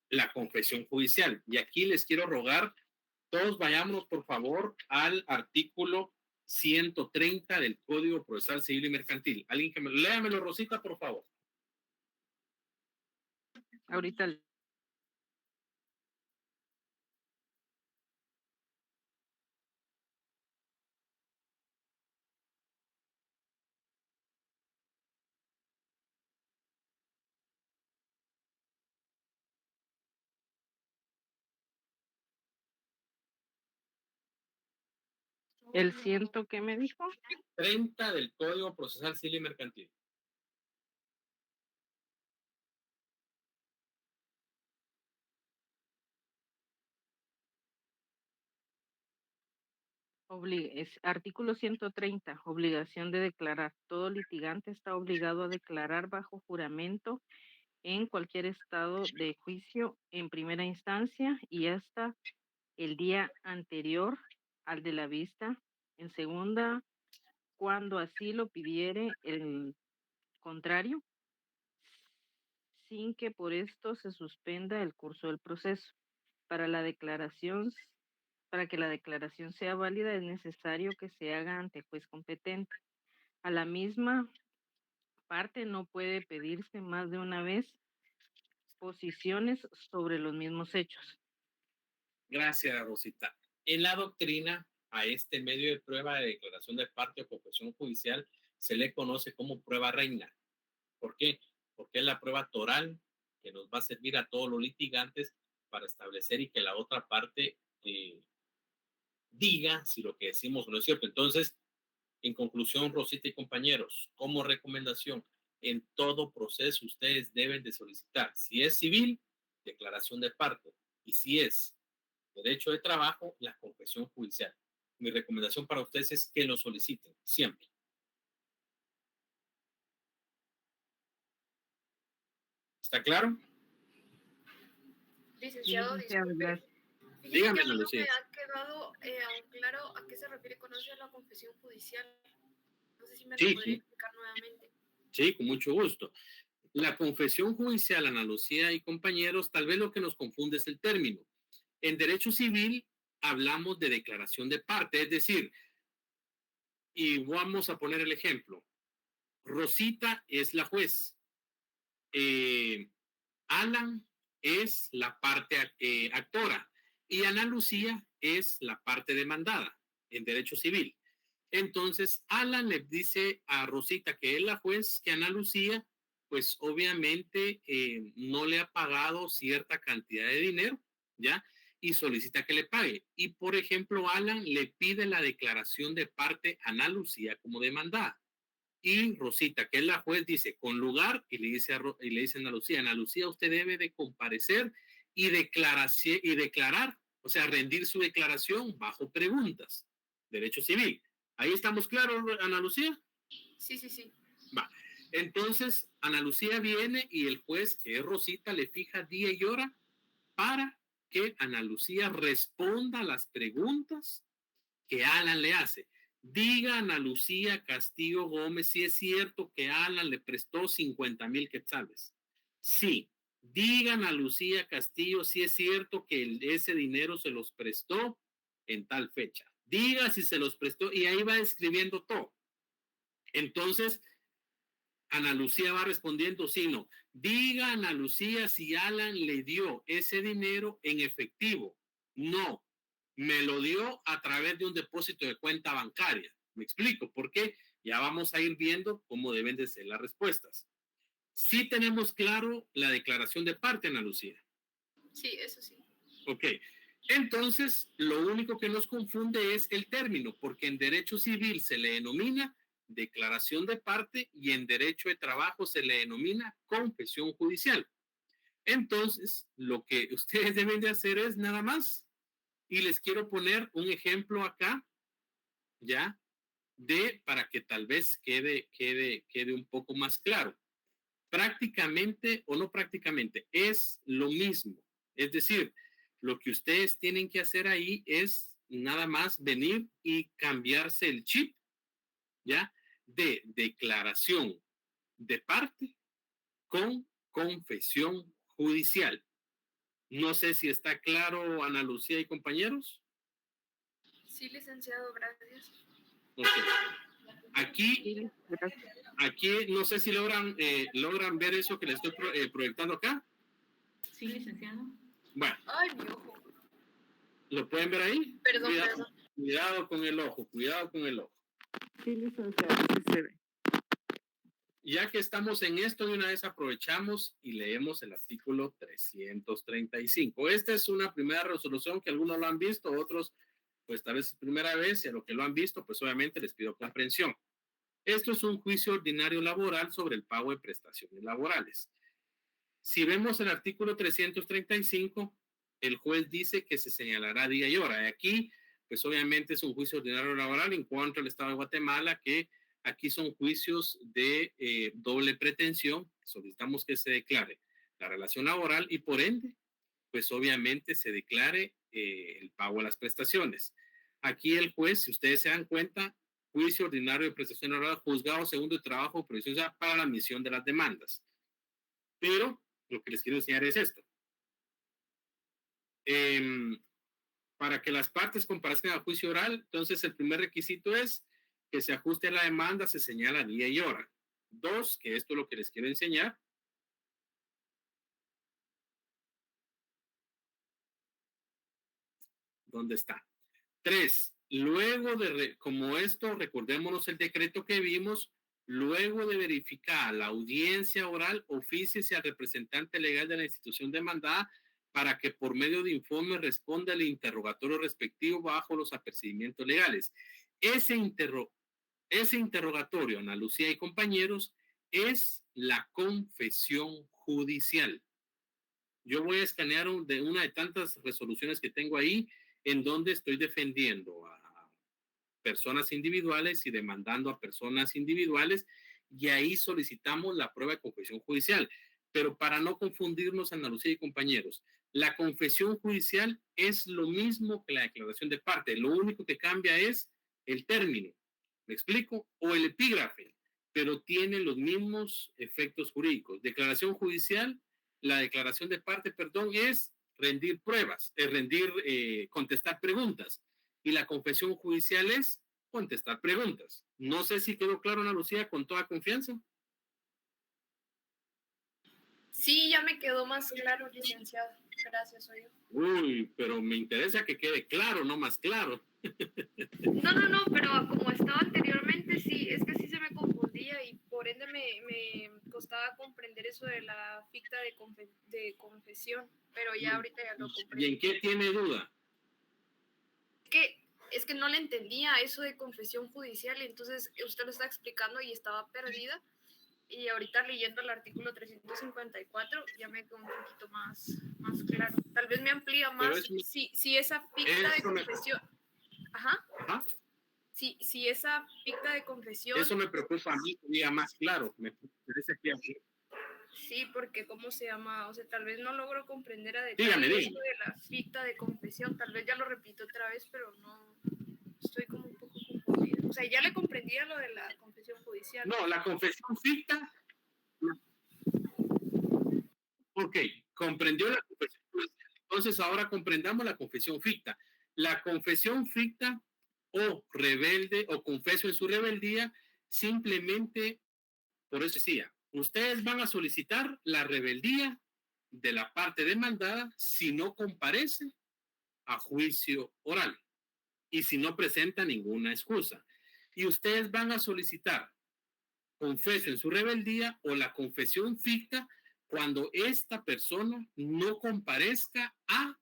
la confesión judicial y aquí les quiero rogar, todos vayámonos por favor al artículo 130 del Código Procesal Civil y Mercantil. Alguien que léamelo, Rosita, por favor. Ahorita. ¿El 100 qué me dijo? 30 del Código Procesal Civil y Mercantil. Artículo 130, obligación de declarar. Todo litigante está obligado a declarar bajo juramento en cualquier estado de juicio en primera instancia y hasta el día anterior al de la vista, en segunda, cuando así lo pidiere el contrario, sin que por esto se suspenda el curso del proceso. Para que la declaración sea válida es necesario que se haga ante juez competente. A la misma parte no puede pedirse más de una vez posiciones sobre los mismos hechos. Gracias, Rosita. En la doctrina, a este medio de prueba de declaración de parte o confesión judicial se le conoce como prueba reina. ¿Por qué? Porque es la prueba toral que nos va a servir a todos los litigantes para establecer y que la otra parte diga si lo que decimos no es cierto. Entonces, en conclusión, Rosita y compañeros, como recomendación, en todo proceso ustedes deben de solicitar, si es civil, declaración de parte, y si es derecho de trabajo, la confesión judicial. Mi recomendación para ustedes es que lo soliciten siempre. ¿Está claro? Licenciado, Sí, disculpe. Dígame, Fíjese que a mí no Lucía. me ha quedado aún claro a qué se refiere con eso de la confesión judicial. No sé si me lo podría explicar nuevamente. Sí, con mucho gusto. La confesión judicial, Ana Lucía y compañeros, tal vez lo que nos confunde es el término. En derecho civil hablamos de declaración de parte, es decir, y vamos a poner el ejemplo. Rosita es la juez. Alan es la parte actora y Ana Lucía es la parte demandada en derecho civil. Entonces, Alan le dice a Rosita, que es la juez, que Ana Lucía, pues obviamente no le ha pagado cierta cantidad de dinero, ¿ya? Y solicita que le pague. Y, por ejemplo, Alan le pide la declaración de parte a Ana Lucía como demandada. Y Rosita, que es la juez, dice, con lugar, y le dice a Ana Lucía, usted debe de comparecer y declarar, o sea, rendir su declaración bajo preguntas. Derecho civil. ¿Ahí estamos claros, Ana Lucía? Sí, sí, sí. Va. Entonces, Ana Lucía viene y el juez, que es Rosita, le fija día y hora para que Ana Lucía responda a las preguntas que Alan le hace. Diga Ana Lucía Castillo Gómez si es cierto que Alan le prestó 50,000 quetzales. Sí. Diga Ana Lucía Castillo si es cierto que ese dinero se los prestó en tal fecha. Diga si se los prestó y ahí va escribiendo todo. Entonces, Ana Lucía va respondiendo sí, no. Diga Ana Lucía si Alan le dio ese dinero en efectivo. No, me lo dio a través de un depósito de cuenta bancaria. ¿Me explico? Porque ya vamos a ir viendo cómo deben de ser las respuestas. Sí tenemos claro la declaración de parte, Ana Lucía. Sí, eso sí. Ok. Entonces, lo único que nos confunde es el término, porque en derecho civil se le denomina declaración de parte y en derecho de trabajo se le denomina confesión judicial. Entonces, lo que ustedes deben de hacer es nada más, y les quiero poner un ejemplo acá, ya, para que tal vez quede un poco más claro. Prácticamente o no prácticamente, es lo mismo. Es decir, lo que ustedes tienen que hacer ahí es nada más venir y cambiarse el chip, ¿ya? De declaración de parte con confesión judicial. No sé si está claro, Ana Lucía y compañeros. Sí, licenciado, gracias. Okay. Aquí no sé si logran ver eso que les estoy proyectando acá. Sí, licenciado. Bueno. Ay, mi ojo. ¿Lo pueden ver ahí? Perdón, perdón. Cuidado con el ojo, cuidado con el ojo. Sí, licenciado, sí se ve. Ya que estamos en esto, de una vez aprovechamos y leemos el artículo 335. Esta es una primera resolución que algunos lo han visto, otros pues tal vez es primera vez, y a los que lo han visto, pues obviamente les pido comprensión. Esto es un juicio ordinario laboral sobre el pago de prestaciones laborales. Si vemos el artículo 335, el juez dice que se señalará día y hora. Aquí, pues obviamente es un juicio ordinario laboral en contra del Estado de Guatemala, que aquí son juicios de doble pretensión. Solicitamos que se declare la relación laboral y por ende, pues obviamente se declare el pago de las prestaciones. Aquí el juez, si ustedes se dan cuenta, juicio ordinario de prestación laboral, juzgado segundo de trabajo, provisional para la admisión de las demandas. Pero lo que les quiero enseñar es esto. Para que las partes comparezcan al juicio oral, entonces el primer requisito es que se ajuste a la demanda, se señala día y hora. 2, que esto es lo que les quiero enseñar. ¿Dónde está? 3, luego como esto, recordémonos el decreto que vimos, luego de verificar la audiencia oral, ofíciese al representante legal de la institución demandada para que por medio de informe responda el interrogatorio respectivo bajo los apercibimientos legales. Ese interrogatorio, Ana Lucía y compañeros, es la confesión judicial. Yo voy a escanear de una de tantas resoluciones que tengo ahí, en donde estoy defendiendo a personas individuales y demandando a personas individuales, y ahí solicitamos la prueba de confesión judicial. Pero para no confundirnos, Ana Lucía y compañeros, la confesión judicial es lo mismo que la declaración de parte. Lo único que cambia es el término, ¿me explico? O el epígrafe, pero tiene los mismos efectos jurídicos. Declaración judicial, la declaración de parte, perdón, es rendir pruebas, contestar preguntas. Y la confesión judicial es contestar preguntas. No sé si quedó claro, Ana Lucía, con toda confianza. Sí, ya me quedó más claro, licenciado. Gracias, oiga. Uy, pero me interesa que quede claro, no más claro. No, pero como estaba anteriormente, sí, es que sí se me confundía y por ende me costaba comprender eso de la ficta de confesión, pero ya ahorita ya lo comprendo. ¿Y en qué tiene duda? Es que no le entendía eso de confesión judicial y entonces usted lo está explicando y estaba perdida. Y ahorita leyendo el artículo 354 ya me quedó un poquito más claro. Tal vez me amplía más si esa ficta de confesión... Ajá. Si esa ficta de confesión... Eso me preocupa a mí, que diga más claro. Me interesa que aquí. Sí, porque ¿cómo se llama? O sea, tal vez no logro comprender a detalle Dígame. eso de la ficta de confesión. Tal vez ya lo repito otra vez, pero no... Estoy como un poco confundida. O sea, ya le comprendía lo de la confesión judicial. No, la confesión ficta... Ok, comprendió la confesión judicial. Entonces ahora comprendamos la confesión ficta. La confesión ficta o rebelde o confeso en su rebeldía, simplemente, por eso decía, ustedes van a solicitar la rebeldía de la parte demandada si no comparece a juicio oral y si no presenta ninguna excusa. Y ustedes van a solicitar confeso en su rebeldía o la confesión ficta cuando esta persona no comparezca a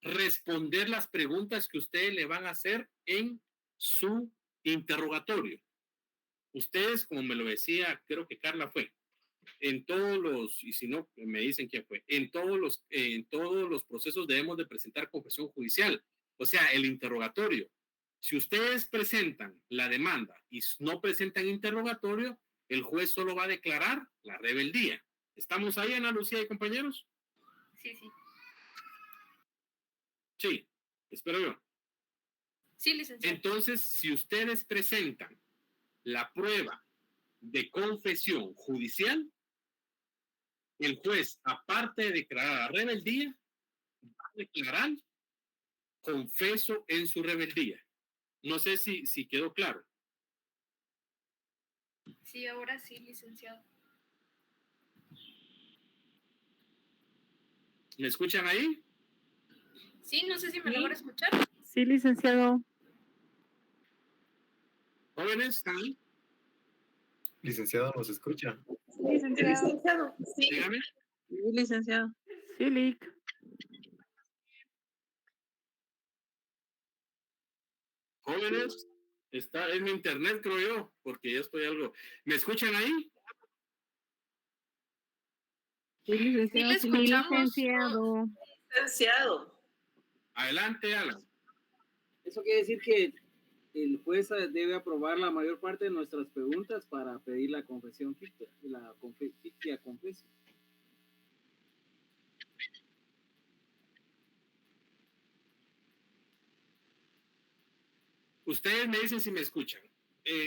responder las preguntas que ustedes le van a hacer en su interrogatorio. Ustedes, como me lo decía, creo que Carla fue, en todos los, y si no, me dicen quién fue, en todos los procesos debemos de presentar confesión judicial, o sea, el interrogatorio. Si ustedes presentan la demanda y no presentan interrogatorio, el juez solo va a declarar la rebeldía. ¿Estamos ahí, Ana Lucía y compañeros? Sí. Sí, espero yo. Sí, licenciado. Entonces, si ustedes presentan la prueba de confesión judicial, el juez, aparte de declarar la rebeldía, va a declarar confeso en su rebeldía. No sé si quedó claro. Sí, ahora sí, licenciado. ¿Me escuchan ahí? Sí, no sé si me logra escuchar. Sí, licenciado. ¿Jóvenes están ahí? Licenciado, ¿nos escucha? Licenciado. Sí. Dígame. Sí, licenciado. Sí, Lic. Jóvenes, está en mi internet, creo yo, porque yo estoy algo. ¿Me escuchan ahí? Sí, licenciado. Sí, le escuchamos. Licenciado. Adelante, Alan. Eso quiere decir que el juez debe aprobar la mayor parte de nuestras preguntas para pedir la confesión ficta, fictia confesión. Ustedes me dicen si me escuchan.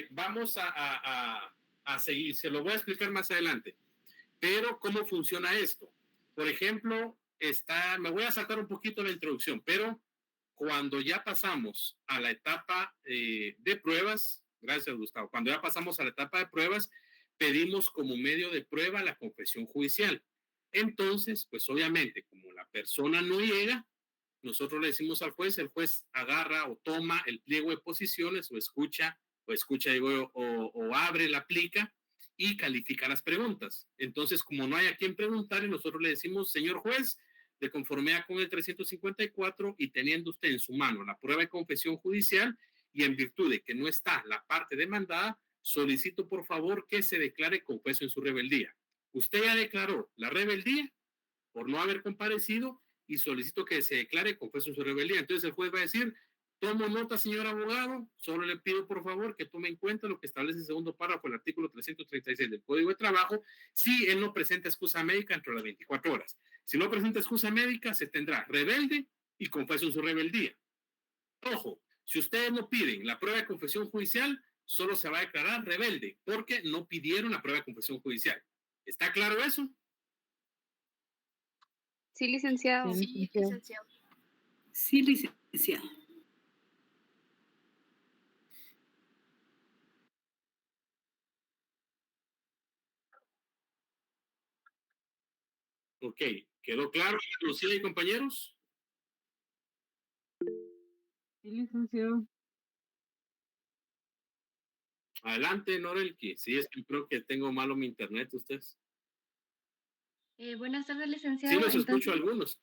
Vamos a seguir, se lo voy a explicar más adelante. Pero, ¿cómo funciona esto? Por ejemplo, me voy a saltar un poquito la introducción, pero cuando ya pasamos a la etapa de pruebas, gracias Gustavo, cuando ya pasamos a la etapa de pruebas, pedimos como medio de prueba la confesión judicial. Entonces, pues obviamente, como la persona no llega, nosotros le decimos al juez, el juez agarra o toma el pliego de posiciones o escucha, digo, o abre, la aplica y califica las preguntas. Entonces, como no hay a quien preguntarle, nosotros le decimos, señor juez, de conformidad con el 354 y teniendo usted en su mano la prueba de confesión judicial y en virtud de que no está la parte demandada, solicito por favor que se declare confeso en su rebeldía. Usted ya declaró la rebeldía por no haber comparecido y solicito que se declare confeso en su rebeldía. Entonces el juez va a decir, tomo nota, señor abogado, solo le pido por favor que tome en cuenta lo que establece el segundo párrafo del artículo 336 del Código de Trabajo si él no presenta excusa médica entre las 24 horas. Si no presenta excusa médica, se tendrá rebelde y confeso en su rebeldía. Ojo, si ustedes no piden la prueba de confesión judicial, solo se va a declarar rebelde porque no pidieron la prueba de confesión judicial. ¿Está claro eso? Sí, licenciado. Sí, licenciado. Sí, licenciado. Ok, ¿quedó claro, Lucía y compañeros? Sí, licenciado. Adelante, Norelki. Sí, es que creo que tengo malo mi internet, ustedes. Buenas tardes, Sí, licenciado. los escucho Entonces, algunos.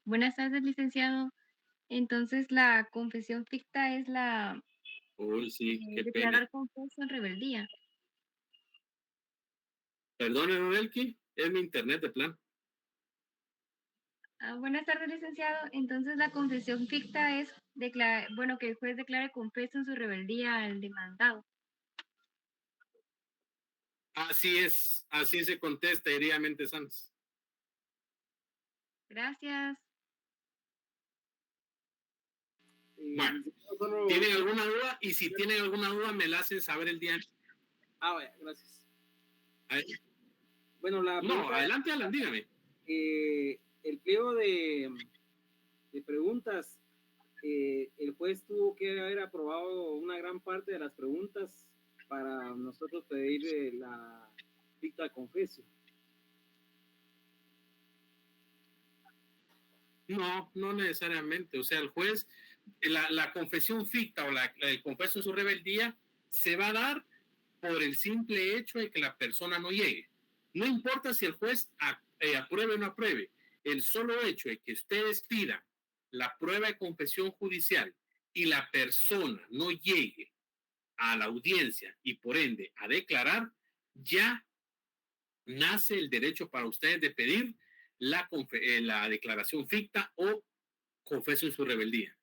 buenas tardes, licenciado. Entonces, la confesión ficta es la Uy, sí, qué pena. declarar confeso en rebeldía. Perdone, Norelki, es mi internet de plan. Buenas tardes, licenciado. Entonces, la confesión ficta es que el juez declare confeso en su rebeldía al demandado. Así es, así se contesta, diría Mente Sanz. Gracias. Bueno, ¿tienen alguna duda? Y si tienen alguna duda, me la hacen saber el día. Vaya, gracias. Ahí. Bueno, No, adelante, Alan, dígame. El pliego de preguntas, el juez tuvo que haber aprobado una gran parte de las preguntas para nosotros pedir la ficta confesio. No, no necesariamente. O sea, el juez, la confesión ficta o el confeso en su rebeldía se va a dar por el simple hecho de que la persona no llegue. No importa si el juez apruebe o no apruebe. El solo hecho de que ustedes pidan la prueba de confesión judicial y la persona no llegue a la audiencia y por ende a declarar, ya nace el derecho para ustedes de pedir la declaración ficta o confeso en su rebeldía.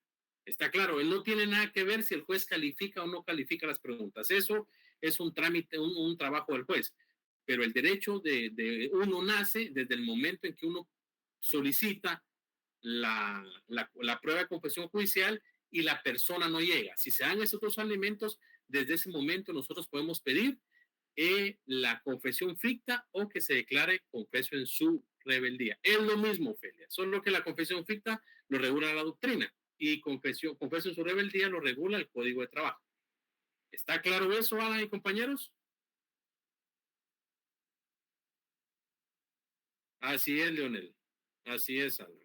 Está claro, él no tiene nada que ver si el juez califica o no califica las preguntas. Eso es un trámite, un trabajo del juez. Pero el derecho de uno nace desde el momento en que uno solicita la prueba de confesión judicial y la persona no llega. Si se dan esos dos elementos, desde ese momento nosotros podemos pedir la confesión ficta o que se declare confeso en su rebeldía. Es lo mismo, Ofelia, solo que la confesión ficta lo regula la doctrina y confeso en su rebeldía lo regula el Código de Trabajo. ¿Está claro eso, Alan y compañeros? Así es, Leonel. Así es, Alan.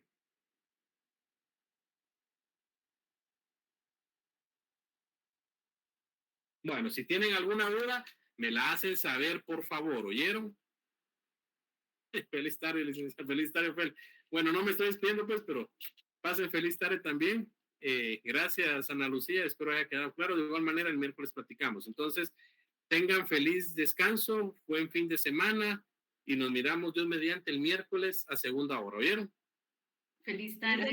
Bueno, si tienen alguna duda, me la hacen saber, por favor. ¿Oyeron? Feliz tarde, licenciada. Feliz tarde, Fel. Bueno, no me estoy despidiendo, pues, pero pasen feliz tarde también. Gracias, Ana Lucía. Espero haya quedado claro. De igual manera, el miércoles platicamos. Entonces, tengan feliz descanso, buen fin de semana y nos miramos Dios mediante el miércoles a segunda hora. ¿Oyeron? Feliz tarde.